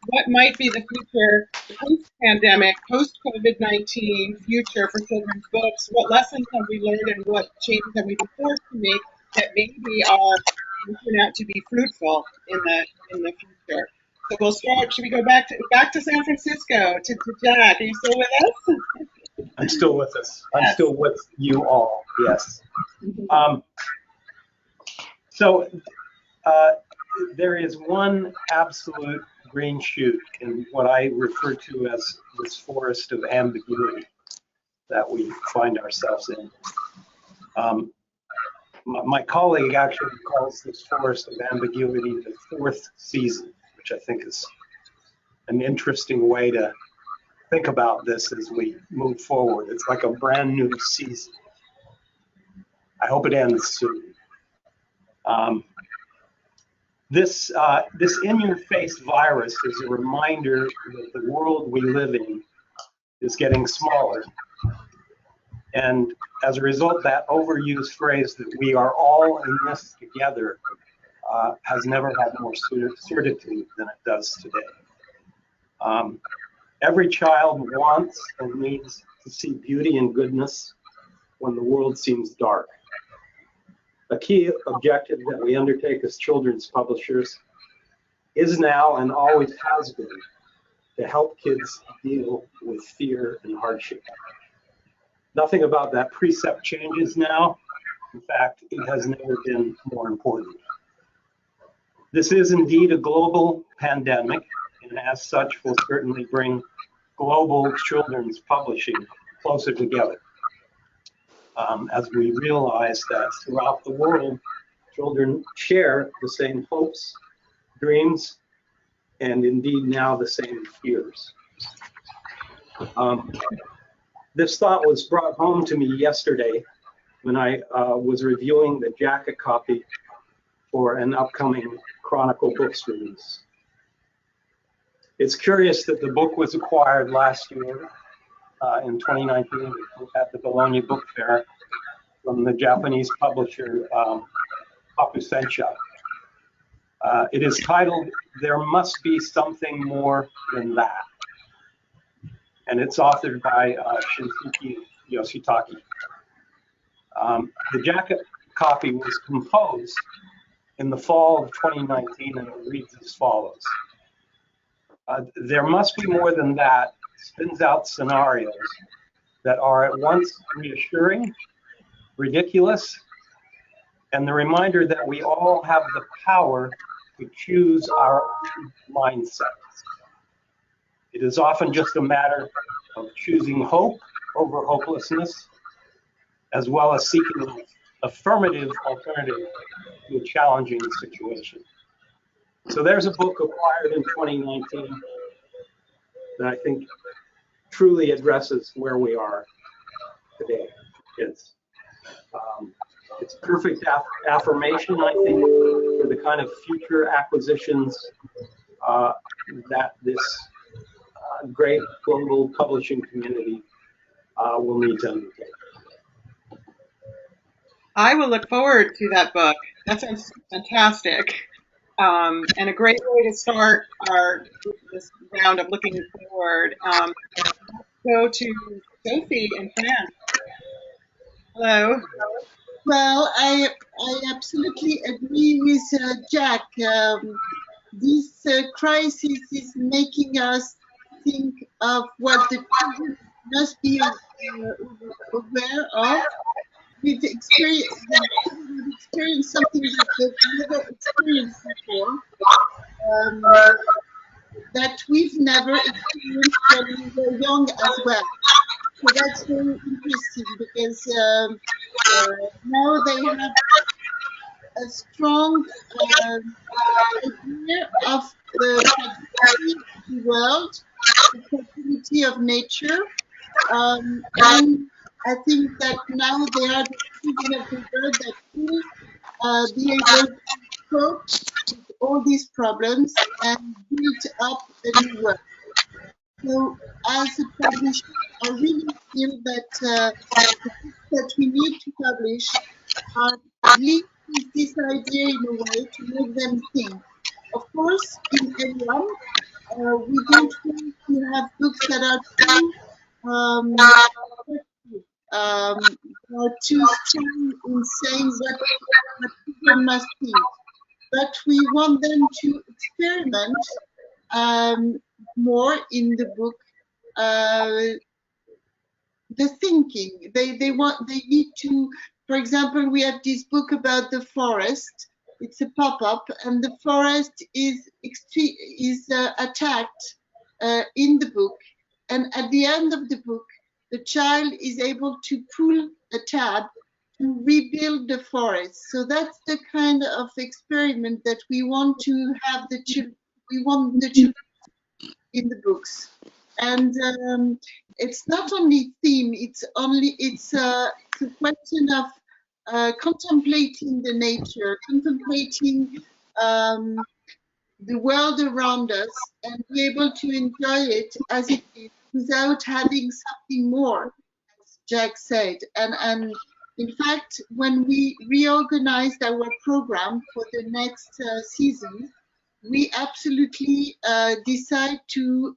What might be the future post-pandemic, post-COVID-19 future for children's books? What lessons have we learned and what changes have we been forced to make that maybe are turn out to be fruitful in the future? So we'll start. Should we go back to San Francisco to Jack? Are you still with us? I'm still with us. I'm still with you all. Yes. So there is one absolute green shoot in what I refer to as this forest of ambiguity that we find ourselves in. My colleague actually calls this forest of ambiguity the fourth season, which I think is an interesting way to think about this as we move forward. It's like a brand new season. I hope it ends soon. This in-your-face virus is a reminder that the world we live in is getting smaller. And as a result, that overused phrase that we are all in this together has never had more certitude than it does today. Every child wants and needs to see beauty and goodness when the world seems dark. A key objective that we undertake as children's publishers is now and always has been to help kids deal with fear and hardship. Nothing about that precept changes now. In fact, it has never been more important. This is indeed a global pandemic, and as such will certainly bring global children's publishing closer together. As we realize that throughout the world, children share the same hopes, dreams, and indeed now the same fears. This thought was brought home to me yesterday when I was reviewing the jacket copy for an upcoming Chronicle books release. It's curious that the book was acquired last year in 2019 at the Bologna Book Fair from the Japanese publisher Hudson. It is titled "There Must Be Something More Than That," and it's authored by Shinsuke Yoshitake. The jacket copy was composed in the fall of 2019, and it reads as follows. There must be more than that spins out scenarios that are at once reassuring, ridiculous, and the reminder that we all have the power to choose our own mindset. It is often just a matter of choosing hope over hopelessness, as well as seeking an affirmative alternative to a challenging situation. So there's a book acquired in 2019 that I think truly addresses where we are today. It's perfect affirmation, I think, for the kind of future acquisitions that this great global publishing community will need to undertake. I will look forward to that book. That sounds fantastic. And a great way to start this round of looking forward. Go to Sophie in France. Hello. Well, I absolutely agree with Jack. This crisis is making us think of what the children must be aware of. We've experienced something that they've never experienced before, that we've never experienced when we were young as well. So that's very interesting because now they have a strong idea of the fragility of the world, the fragility of nature, and I think that now they are the children of the world that will be able to cope with all these problems and build up a new world. So, as a publisher, I really feel that the books that we need to publish are linked with this idea in a way to make them think. Of course, in Hélium, we don't want to have books that are too too strong in saying what people must think. But we want them to experiment more in the book. The thinking they need to. For example, we have this book about the forest. It's a pop-up, and the forest is attacked in the book. And at the end of the book, the child is able to pull a tab to rebuild the forest. So that's the kind of experiment that we want to have the children. We want the children in the books, and it's not only theme. It's a question of contemplating the nature, contemplating the world around us, and be able to enjoy it as it is without having something more, as Jack said. And in fact, when we reorganized our program for the next season, we absolutely decide to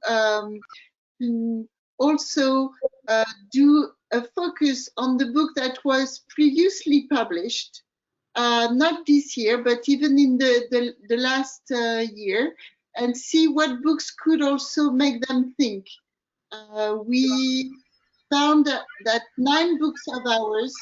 also do a focus on the book that was previously published, not this year, but even in the last year, and see what books could also make them think. We found that 9 books of ours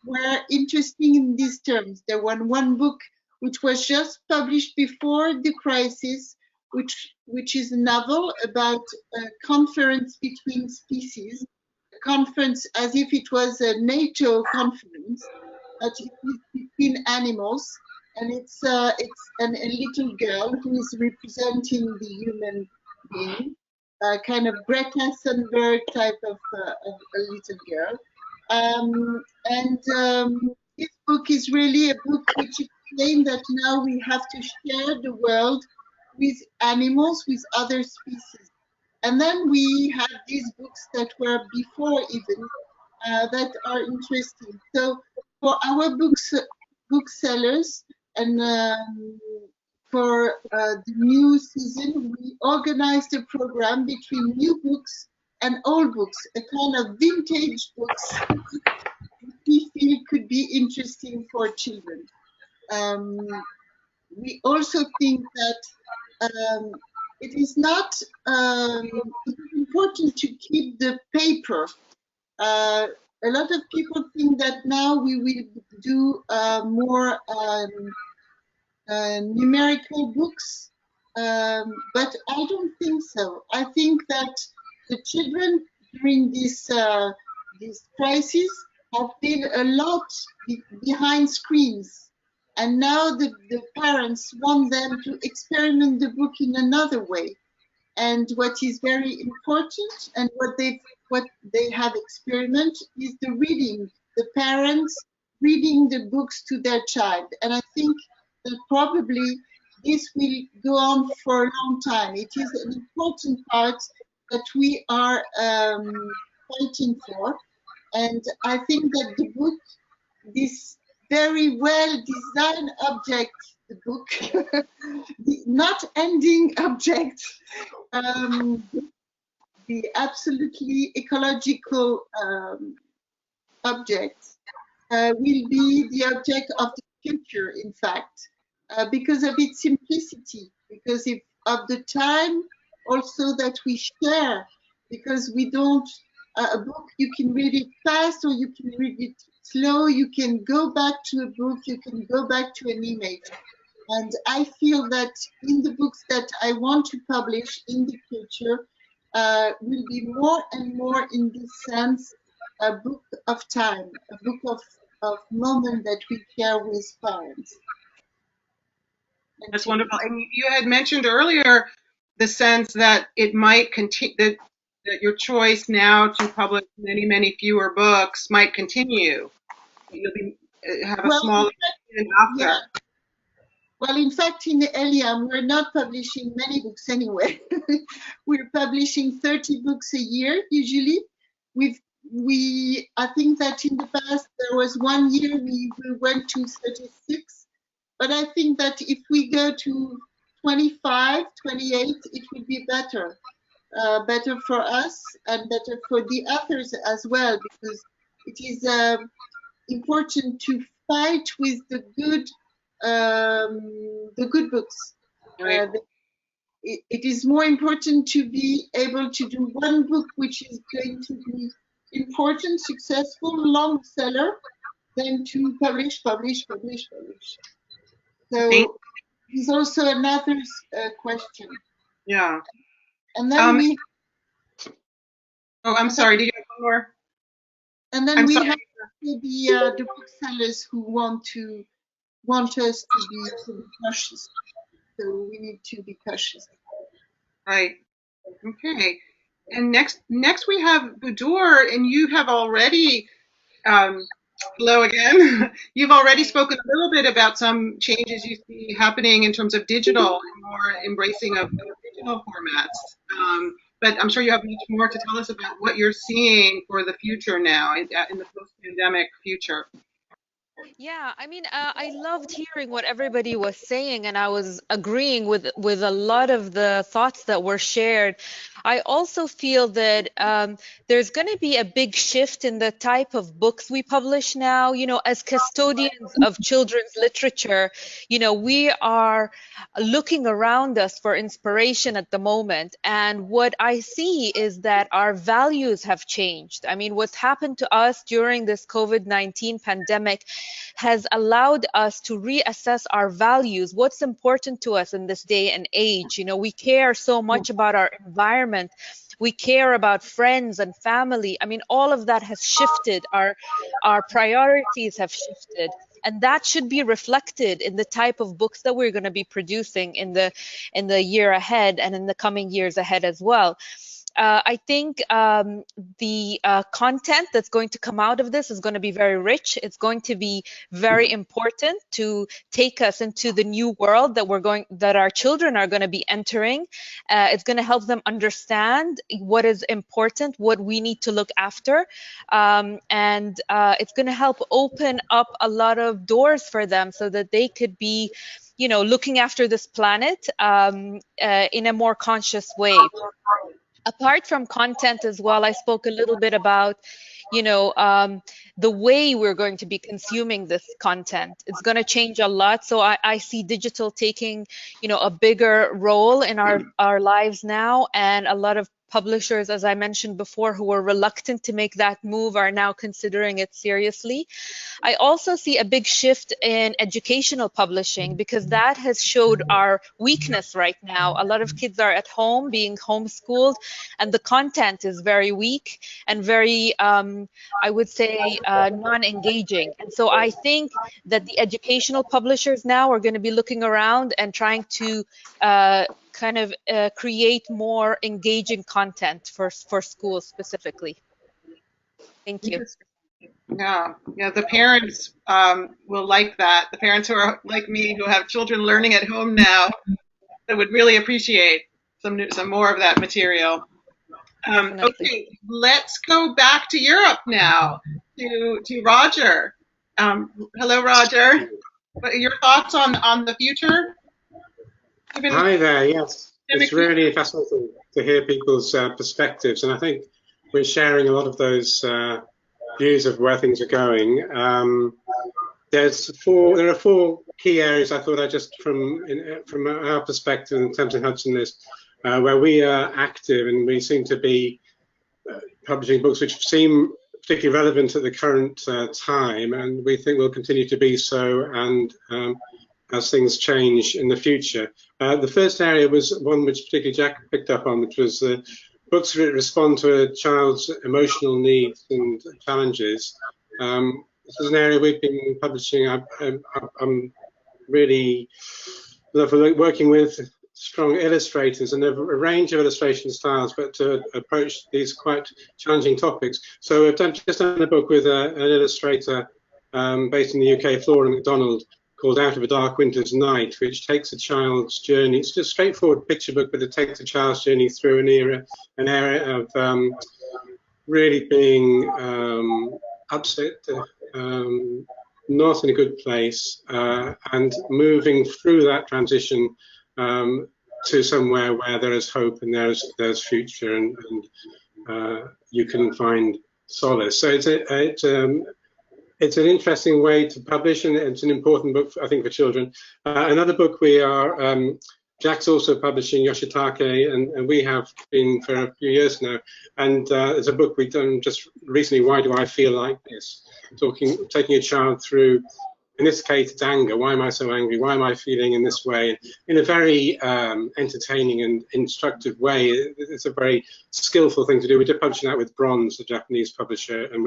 were interesting in these terms. There was one book which was just published before the crisis, which is a novel about a conference between species, a conference as if it was a NATO conference, but it is between animals, and it's a little girl who is representing the human being, kind of Greta Thunberg type of a little girl. This book is really a book which explains that now we have to share the world with animals, with other species. And then we have these books that were before even, that are interesting. So for our booksellers and for the new season, we organized a program between new books and old books, a kind of vintage books we feel could be interesting for children. We also think that it is not it is important to keep the paper. A lot of people think that now we will do more numerical books, but I don't think so. I think that the children during this crisis have been a lot behind screens. And now the parents want them to experiment the book in another way. And what is very important and what they have experimented is the reading, the parents reading the books to their child. And I think that probably this will go on for a long time. It is an important part that we are fighting for. And I think that the book, this very well designed object, the book, the not ending object, the absolutely ecological object will be the object of the future, in fact, because of its simplicity, because of the time also that we share, because we don't, a book, you can read it fast or you can read it slow, you can go back to a book, you can go back to an image. And I feel that in the books that I want to publish in the future will be more and more in this sense a book of time, a book of moment that we share with parents. That's wonderful. And you had mentioned earlier the sense that it might continue, that your choice now to publish many, many fewer books might continue. You'll be, have a small after. Yeah. Well, in fact, in the Hélium, we're not publishing many books anyway. We're publishing 30 books a year, usually. I think that in the past, there was 1 year we went to 36. But I think that if we go to 25, 28, it will be better. Better for us and better for the authors as well, because it is important to fight with the good books. Right. It is more important to be able to do one book which is going to be important, successful, long seller, than to publish. So it's also another question. Yeah. And then oh, I'm sorry. Do you have one more? And then we have the booksellers who want us to be cautious. So we need to be cautious. Right. Okay. And next we have Bodour, and you have already, hello again. You've already spoken a little bit about some changes you see happening in terms of digital and more embracing of digital formats. But I'm sure you have much more to tell us about what you're seeing for the future now in the post-pandemic future. Yeah, I mean, I loved hearing what everybody was saying, and I was agreeing with a lot of the thoughts that were shared. I also feel that there's going to be a big shift in the type of books we publish now. You know, as custodians of children's literature, you know, we are looking around us for inspiration at the moment. And what I see is that our values have changed. I mean, what's happened to us during this COVID-19 pandemic has allowed us to reassess our values, what's important to us in this day and age. You know, we care so much about our environment, we care about friends and family. I mean, all of that has shifted, our priorities have shifted, and that should be reflected in the type of books that we're going to be producing in the year ahead and in the coming years ahead as well. I think the content that's going to come out of this is going to be very rich. It's going to be very important to take us into the new world that our children are going to be entering. It's going to help them understand what is important, what we need to look after, and it's going to help open up a lot of doors for them so that they could be, you know, looking after this planet in a more conscious way. Apart from content as well, I spoke a little bit about, you know, the way we're going to be consuming this content. It's going to change a lot. So I see digital taking, you know, a bigger role in our lives now, and a lot of publishers, as I mentioned before, who were reluctant to make that move are now considering it seriously. I also see a big shift in educational publishing, because that has showed our weakness right now. A lot of kids are at home being homeschooled, and the content is very weak and very, I would say, non-engaging. And so I think that the educational publishers now are going to be looking around and trying to create more engaging content for schools specifically. Thank you. Yeah, the parents will like that. The parents who are like me, who have children learning at home now, that would really appreciate some more of that material. Okay, let's go back to Europe now, to Roger. Hello, Roger. What are your thoughts on the future? Hi there. Yes, it's really fascinating to hear people's perspectives, and I think we're sharing a lot of those views of where things are going. There are four key areas I thought I just from our perspective in Thames and Hudson list, where we are active, and we seem to be publishing books which seem particularly relevant at the current time, and we think will continue to be so, and as things change in the future. The first area was one which particularly Jack picked up on, which was books that respond to a child's emotional needs and challenges. This is an area we've been publishing. I'm really love working with strong illustrators and a range of illustration styles, but to approach these quite challenging topics. So I've just done a book with an illustrator based in the UK, Flora MacDonald, called Out of a Dark Winter's Night, which takes a child's journey. It's just a straightforward picture book, but it takes a child's journey through an area of really being upset, not in a good place, and moving through that transition to somewhere where there is hope and there's future, and you can find solace. So it's an interesting way to publish, and it's an important book, I think, for children. Another book we are, Jack's also publishing Yoshitake, and we have been for a few years now. And it's a book we've done just recently, Why Do I Feel Like This? Taking a child through, in this case, it's anger. Why am I so angry? Why am I feeling in this way? In a very entertaining and instructive way. It's a very skillful thing to do. We're just publishing that with Bronze, the Japanese publisher, and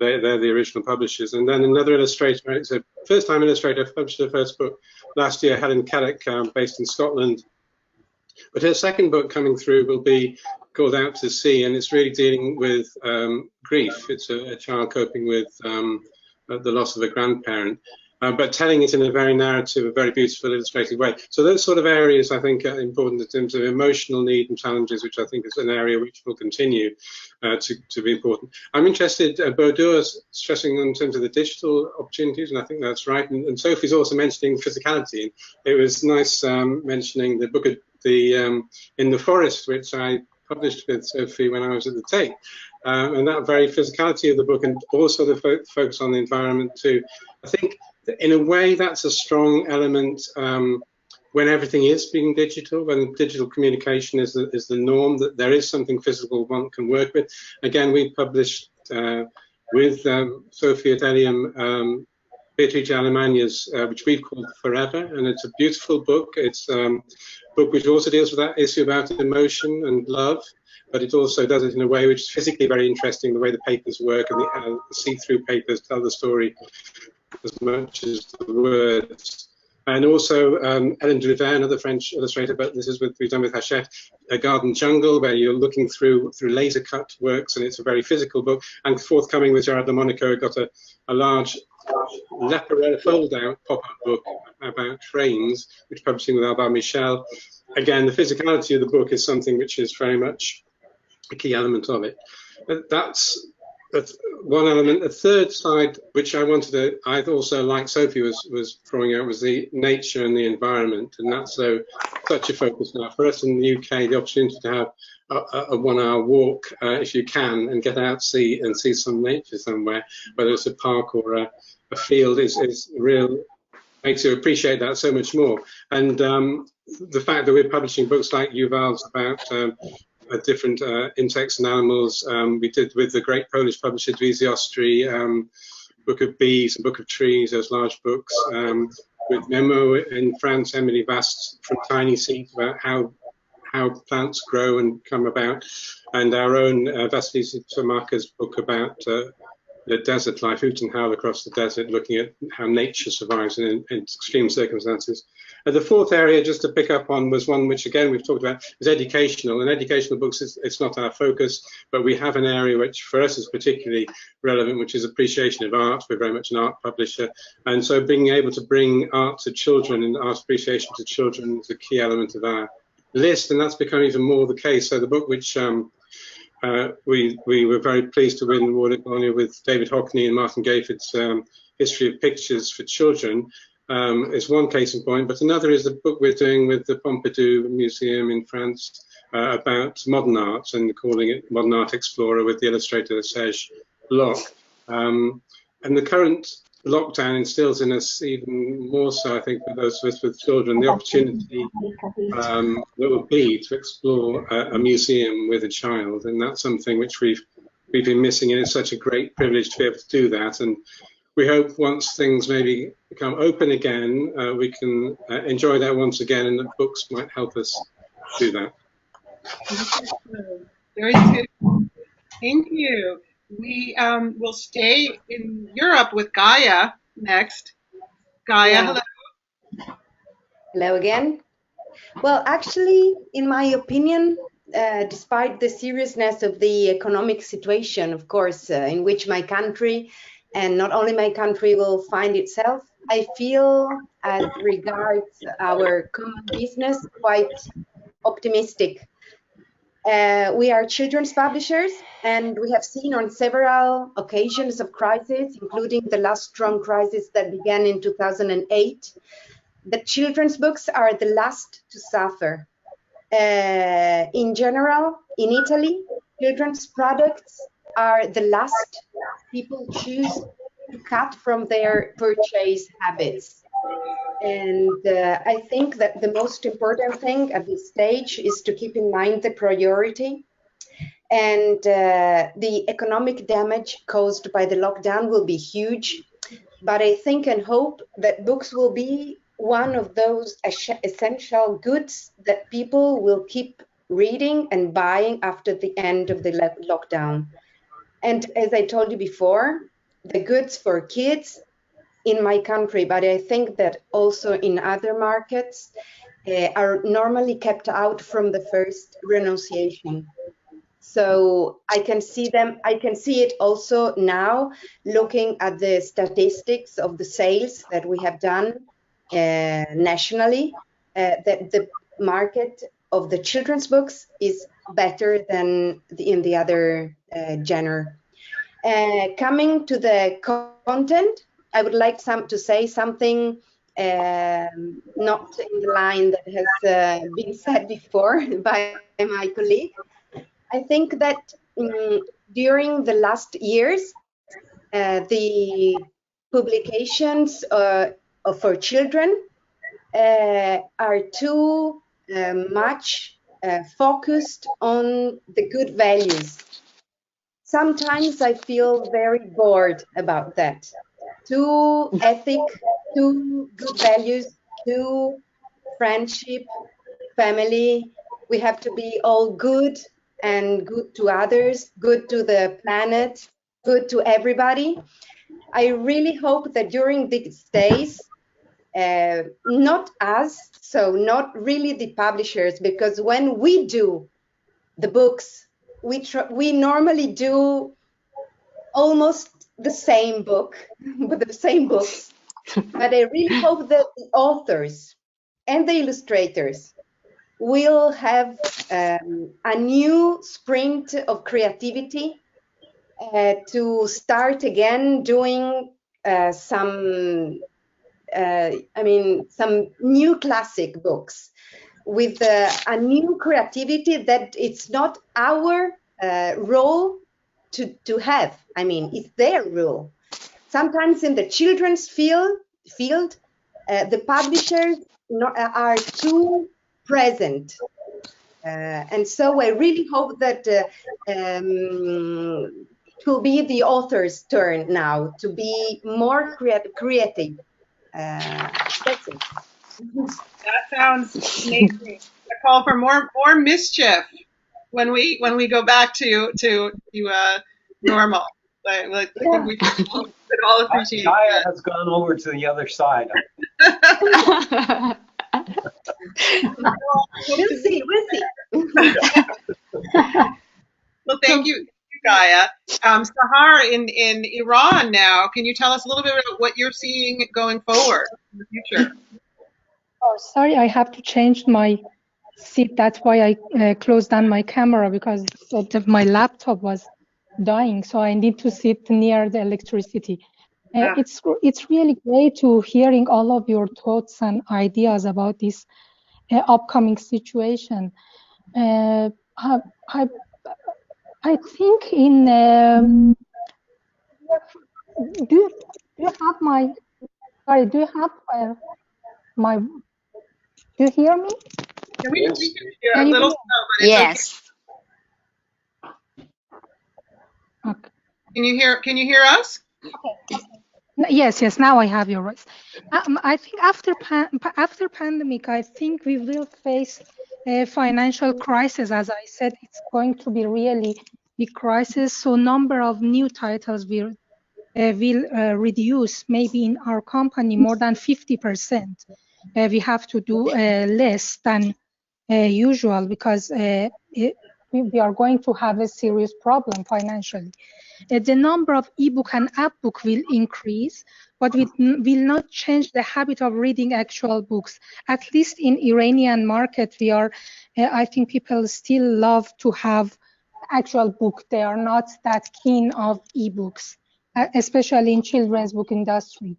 they're the original publishers. And then another illustrator, it's a first-time illustrator, published her first book last year, Helen Kellick, based in Scotland. But her second book coming through will be called Out to Sea, and it's really dealing with grief. It's a child coping with the loss of a grandparent, but telling it in a very narrative, a very beautiful, illustrated way. So those sort of areas, I think, are important in terms of emotional need and challenges, which I think is an area which will continue to be important. I'm interested, Bodour's stressing in terms of the digital opportunities, and I think that's right. And Sophie's also mentioning physicality. It was nice mentioning the book of In the Forest, which I published with Sophie when I was at the Tate. And that very physicality of the book, and also the focus on the environment too. I think that in a way that's a strong element when everything is being digital, when digital communication is the norm, that there is something physical one can work with. Again, we published with Sophie at Hélium, Beatrice Alemagna's, which we've called Forever, and it's a beautiful book. It's a book which also deals with that issue about emotion and love, but it also does it in a way which is physically very interesting, the way the papers work, and the see-through papers tell the story as much as the words. And also Ellen Drouvet, another French illustrator, but this is what we've done with Hachette, A Garden Jungle, where you're looking through laser cut works, and it's a very physical book. And forthcoming with Gerard de Monaco, got a large Leporello fold-out pop-up book about trains, which publishing with Albert Michel. Again, the physicality of the book is something which is very much a key element of it. That's one element. The third side, which I also, like Sophie was drawing out, was the nature and the environment, and that's such a focus now for us in the UK. The opportunity to have a 1 hour walk, if you can, and get out, see some nature somewhere, whether it's a park or a field, is real. Makes you appreciate that so much more. And the fact that we're publishing books like Yuval's about different insects and animals. We did with the great Polish publisher Edizioni, Book of Bees and Book of Trees, those large books. With Memo in France, Emily Vast from Tiny Seeds about how plants grow and come about, and our own Vasilisa Tomaka's book about the desert life, Hoot and Howl across the desert, looking at how nature survives in extreme circumstances. The fourth area, just to pick up on, was one which, again, we've talked about, is educational. And educational books, it's not our focus, but we have an area which for us is particularly relevant, which is appreciation of art. We're very much an art publisher. And so being able to bring art to children and art appreciation to children is a key element of our list. And that's become even more the case. So the book which we were very pleased to win the award at Bologna with David Hockney and Martin Gayford's History of Pictures for Children. Is one case in point, but another is the book we're doing with the Pompidou Museum in France about modern art, and calling it Modern Art Explorer, with the illustrator Serge Locke. And the current lockdown instills in us even more so, I think, for those of us with children, the opportunity that would be to explore a museum with a child, and that's something which we've been missing, and it's such a great privilege to be able to do that. And we hope once things maybe become open again, we can enjoy that once again, and that books might help us do that. Very good. Thank you. We will stay in Europe with Gaia next. Gaia, Yeah. hello. Hello again. Well, actually, in my opinion, despite the seriousness of the economic situation, of course, in which my country, and not only my country, will find itself, I feel, as regards our common business, quite optimistic. We are children's publishers, and we have seen on several occasions of crisis, including the last strong crisis that began in 2008, that children's books are the last to suffer. In general, in Italy, children's products are the last people choose to cut from their purchase habits. And I think that the most important thing at this stage is to keep in mind the priority, and the economic damage caused by the lockdown will be huge. But I think and hope that books will be one of those essential goods that people will keep reading and buying after the end of the lockdown. And as I told you before, the goods for kids in my country, but I think that also in other markets, are normally kept out from the first renunciation. So I can see it also now, looking at the statistics of the sales that we have done nationally, that the market of the children's books is better than in the other genre. Coming to the content, I would like to say something not in the line that has been said before by my colleague. I think that during the last years, the publications for children are too much focused on the good values. Sometimes I feel very bored about that. Too ethic, too good values, too friendship, family. We have to be all good and good to others, good to the planet, good to everybody. I really hope that during these days, not us, so not really the publishers, because when we do the books, we normally do almost the same book with the same books. But I really hope that the authors and the illustrators will have a new sprint of creativity to start again doing some new classic books with a new creativity that it's not our role to have. I mean, it's their role. Sometimes in the children's field, the publishers are too present. And so I really hope that it will be the author's turn now to be more creative. That's it. That sounds amazing. A call for more mischief when we go back to normal. I think we could all appreciate Gaia that. has gone over to the other side. We'll see. Well, thank you, Gaia. Sahar in Iran now. Can you tell us a little bit about what you're seeing going forward in the future? Oh, sorry, I have to change my seat. That's why I closed down my camera, because my laptop was dying. So I need to sit near the electricity. It's really great to hearing all of your thoughts and ideas about this upcoming situation. I think in do you have my sorry? Do you have my? Do you hear me? We can hear a little slow, but it's yes. okay. Can you hear us? Okay. Yes. Now I have your voice. I think after pandemic, I think we will face a financial crisis. As I said, it's going to be really big crisis. So number of new titles will reduce. Maybe in our company more than 50%. We have to do less than usual, because we are going to have a serious problem financially. The number of ebook and app book will increase, but we will not change the habit of reading actual books. At least in Iranian market, we are. I think people still love to have actual book. They are not that keen of ebooks, especially in children's book industry.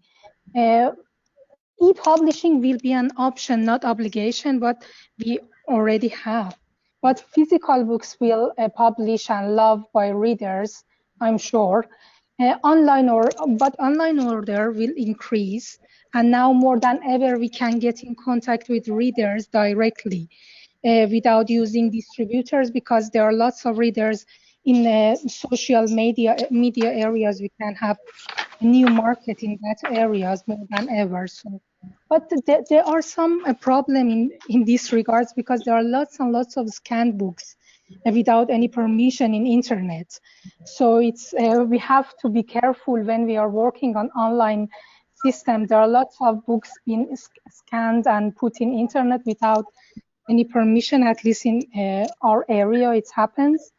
E-publishing will be an option, not obligation, but we already have. But physical books will publish and loved by readers, I'm sure. Online order will increase, and now more than ever we can get in contact with readers directly without using distributors, because there are lots of readers in social media areas. We can have a new market in that areas more than ever. So, but there are some problem in this regards, because there are lots and lots of scanned books without any permission in internet. So it's we have to be careful when we are working on online system. There are lots of books being scanned and put in internet without any permission, at least in our area it happens.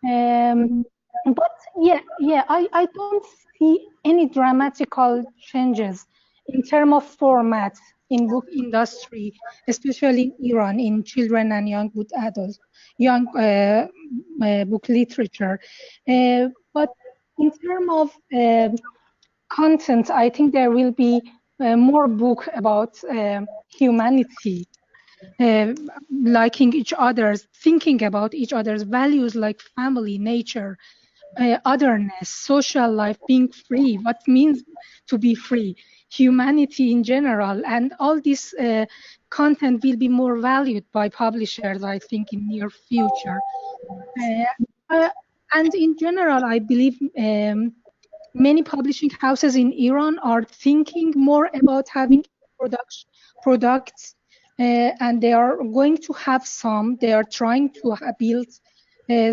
But I don't see any dramatical changes in terms of format in book industry, especially in Iran, in children and young book adults, young book literature. But in terms of content, I think there will be more book about humanity, liking each other's, thinking about each other's values like family, nature, otherness, social life, being free, what means to be free, humanity in general, and all this content will be more valued by publishers, I think, in near future. And in general, I believe many publishing houses in Iran are thinking more about having products, and they are going to have some. They are trying to build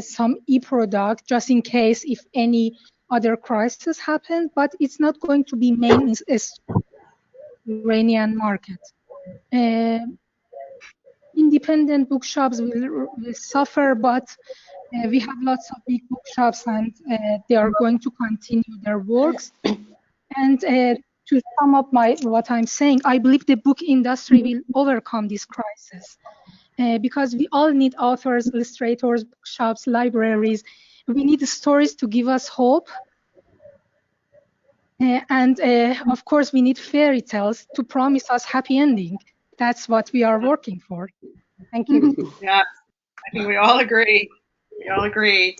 some e-product just in case if any other crisis happens, but it's not going to be main Iranian market. Independent bookshops will suffer, but we have lots of big bookshops, and they are going to continue their works. And to sum up what I'm saying, I believe the book industry will overcome this crisis because we all need authors, illustrators, bookshops, libraries. We need stories to give us hope. And of course, we need fairy tales to promise us happy ending. That's what we are working for. Thank you. Yeah, I think we all agree. We all agree.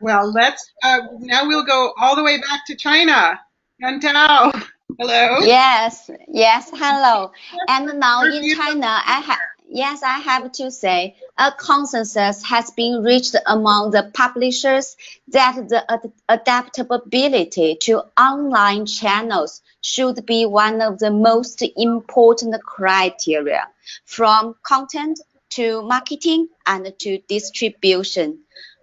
Well, let's now we'll go all the way back to China. Yuntao, hello. Yes, hello. And now in China, Yes, I have to say, a consensus has been reached among the publishers that the adaptability to online channels should be one of the most important criteria, from content to marketing and to distribution.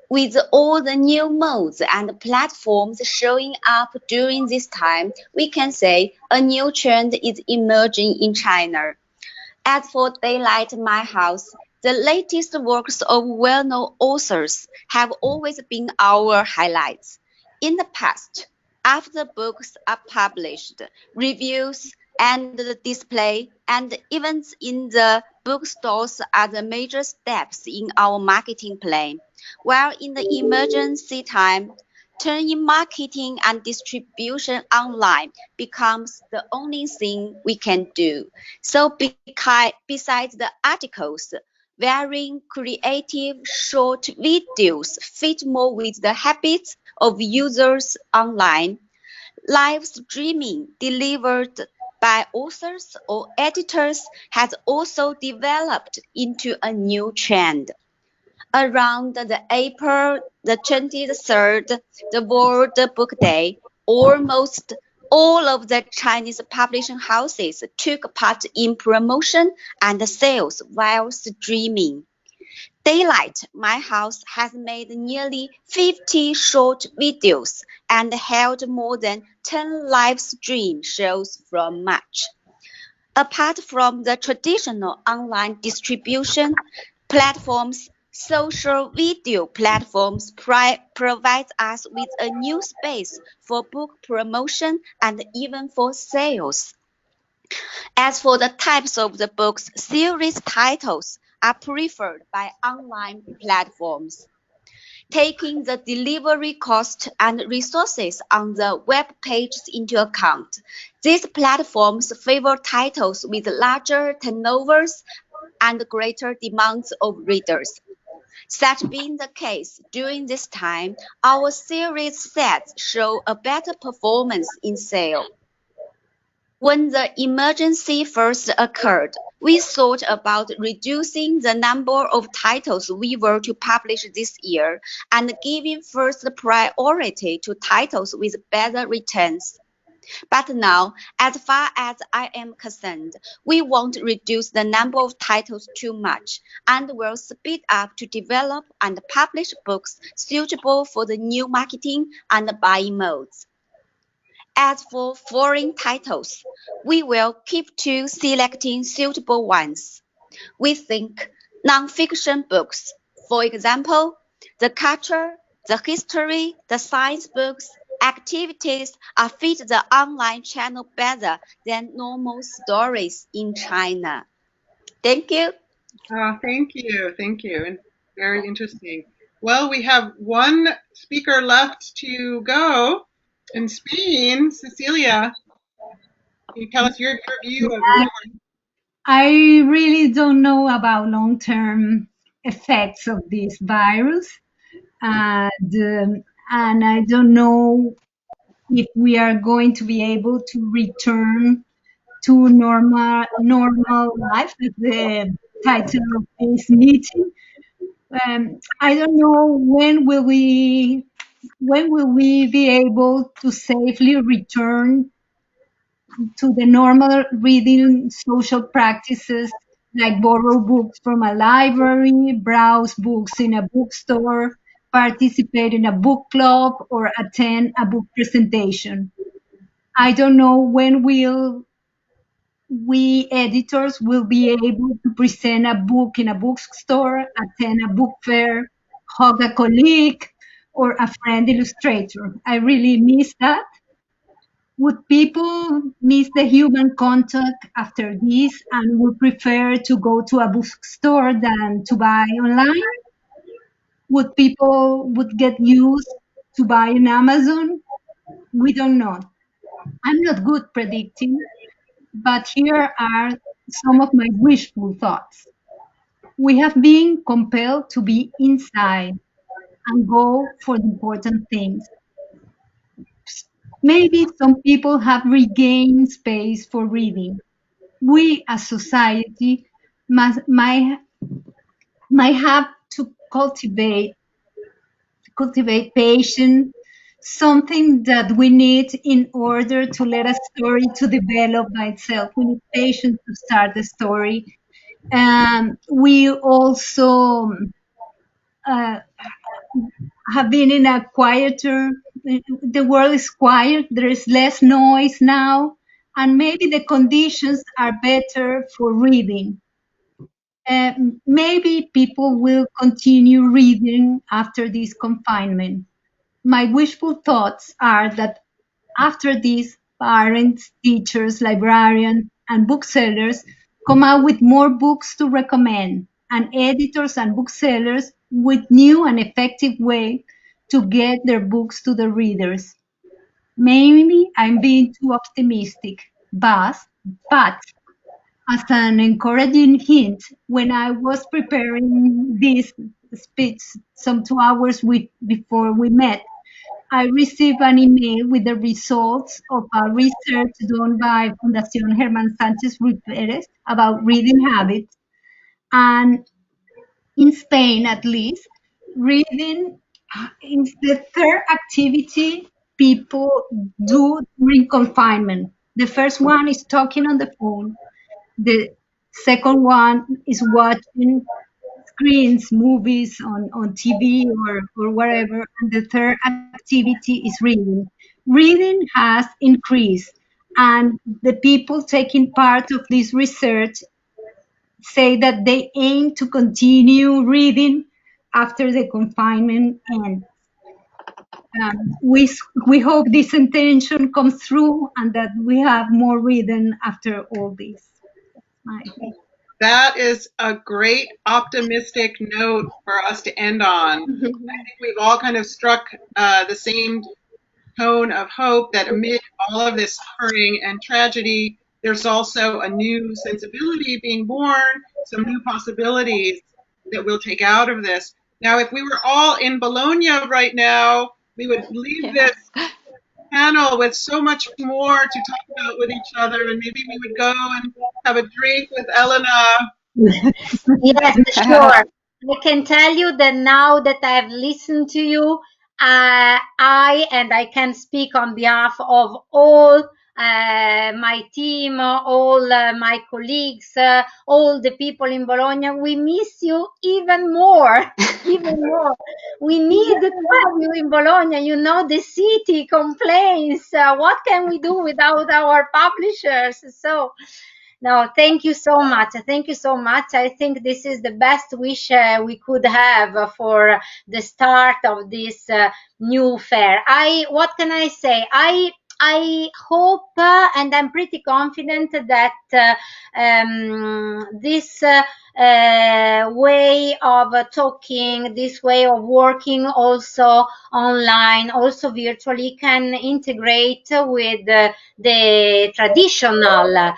With all the new modes and platforms showing up during this time, we can say a new trend is emerging in China. As for Daylight My House, the latest works of well-known authors have always been our highlights. In the past, after books are published, reviews and the display and events in the bookstores are the major steps in our marketing plan. While in the emergency time, turning marketing and distribution online becomes the only thing we can do. So besides the articles, varying creative short videos fit more with the habits of users online. Live streaming delivered by authors or editors has also developed into a new trend. Around the April the 23rd, the World Book Day, almost all of the Chinese publishing houses took part in promotion and sales while streaming. Daylight My House has made nearly 50 short videos and held more than 10 live stream shows from March. Apart from the traditional online distribution platforms, social video platforms provide us with a new space for book promotion and even for sales. As for the types of the books, series titles are preferred by online platforms. Taking the delivery cost and resources on the web pages into account, these platforms favor titles with larger turnovers and greater demands of readers. Such being the case, during this time, our series sets show a better performance in sale. When the emergency first occurred, we thought about reducing the number of titles we were to publish this year and giving first priority to titles with better returns. But now, as far as I am concerned, we won't reduce the number of titles too much and will speed up to develop and publish books suitable for the new marketing and buying modes. As for foreign titles, we will keep to selecting suitable ones. We think non-fiction books, for example, the culture, the history, the science books, activities are fit the online channel better than normal stories in China. Thank you. Thank you. Thank you. And very interesting. Well, we have one speaker left to go in Spain. Cecilia, can you tell us your view of I really don't know about long-term effects of this virus, and I don't know if we are going to be able to return to normal life. That's the title of this meeting. I don't know when will we be able to safely return to the normal reading social practices like borrow books from a library, browse books in a bookstore, participate in a book club, or attend a book presentation. I don't know when we editors will be able to present a book in a bookstore, attend a book fair, hug a colleague, or a friend illustrator. I really miss that. Would people miss the human contact after this and would prefer to go to a bookstore than to buy online? Would people would get used to buy on Amazon? We don't know. I'm not good predicting, but here are some of my wishful thoughts. We have been compelled to be inside and go for the important things. Maybe some people have regained space for reading. We as society might have to cultivate patience, something that we need in order to let a story to develop by itself. We need patience to start the story. We also have been in a quieter, the world is quiet, there is less noise now, and maybe the conditions are better for reading. Maybe people will continue reading after this confinement. My wishful thoughts are that after this, parents, teachers, librarians, and booksellers come out with more books to recommend, and editors and booksellers with new and effective way to get their books to the readers. Maybe I'm being too optimistic, but as an encouraging hint, when I was preparing this speech some 2 hours before we met, I received an email with the results of a research done by Fundación Germán Sánchez Ruiz Pérez about reading habits. And in Spain, at least, reading is the third activity people do during confinement. The first one is talking on the phone. The second one is watching screens, movies on TV or wherever. And the third activity is reading. Reading has increased, and the people taking part of this research say that they aim to continue reading after the confinement ends. We hope this intention comes through and that we have more reading after all this. That is a great optimistic note for us to end on. I think we've all kind of struck the same tone of hope that amid all of this suffering and tragedy, there's also a new sensibility being born, some new possibilities that we'll take out of this. Now, if we were all in Bologna right now, we would leave this panel with so much more to talk about with each other, and maybe we would go and have a drink with Elena. Yes, sure. I can tell you that now that I have listened to you, I can speak on behalf of all my team, all my colleagues, all the people in Bologna. We miss you even more, even more. We need to have you in Bologna. You know, the city complains. What can we do without our publishers? So, no, thank you so much. Thank you so much. I think this is the best wish we could have for the start of this new fair. What can I say? I hope and I'm pretty confident that this way of talking, this way of working also online, also virtually, can integrate with the traditional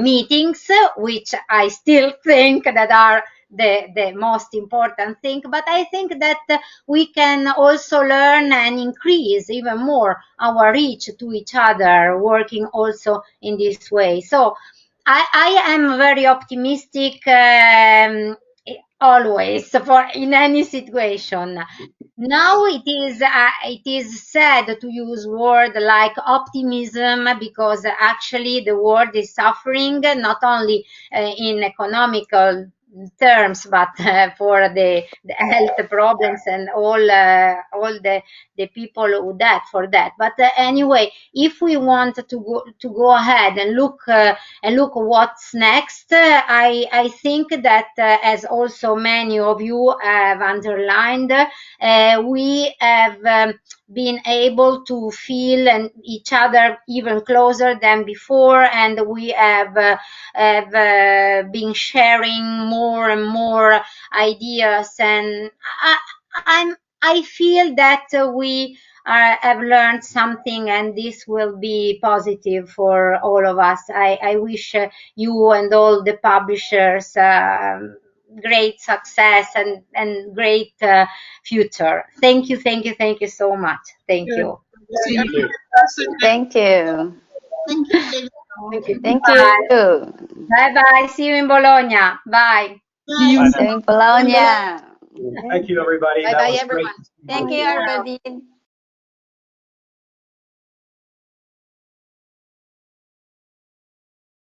meetings, which I still think that are the most important thing, but I think that we can also learn and increase even more our reach to each other, working also in this way. So I am very optimistic always for in any situation. Now it is sad to use word like optimism, because actually the world is suffering not only in economical terms, but for the health problems and all the people who died for that. But anyway, if we want to go ahead and look what's next, I think that as also many of you have underlined, we have been able to feel each other even closer than before, and we have been sharing more and more ideas, and I feel that we have learned something, and this will be positive for all of us. I wish you and all the publishers great success and great future. Thank you so much. Thank you. Thank you. Thank you. Thank you. Thank Bye. you. Bye bye. See you in Bologna. Bye. See you. See you in Bologna. Thank you, everybody. Bye That bye, was everyone. great. Thank you, everybody.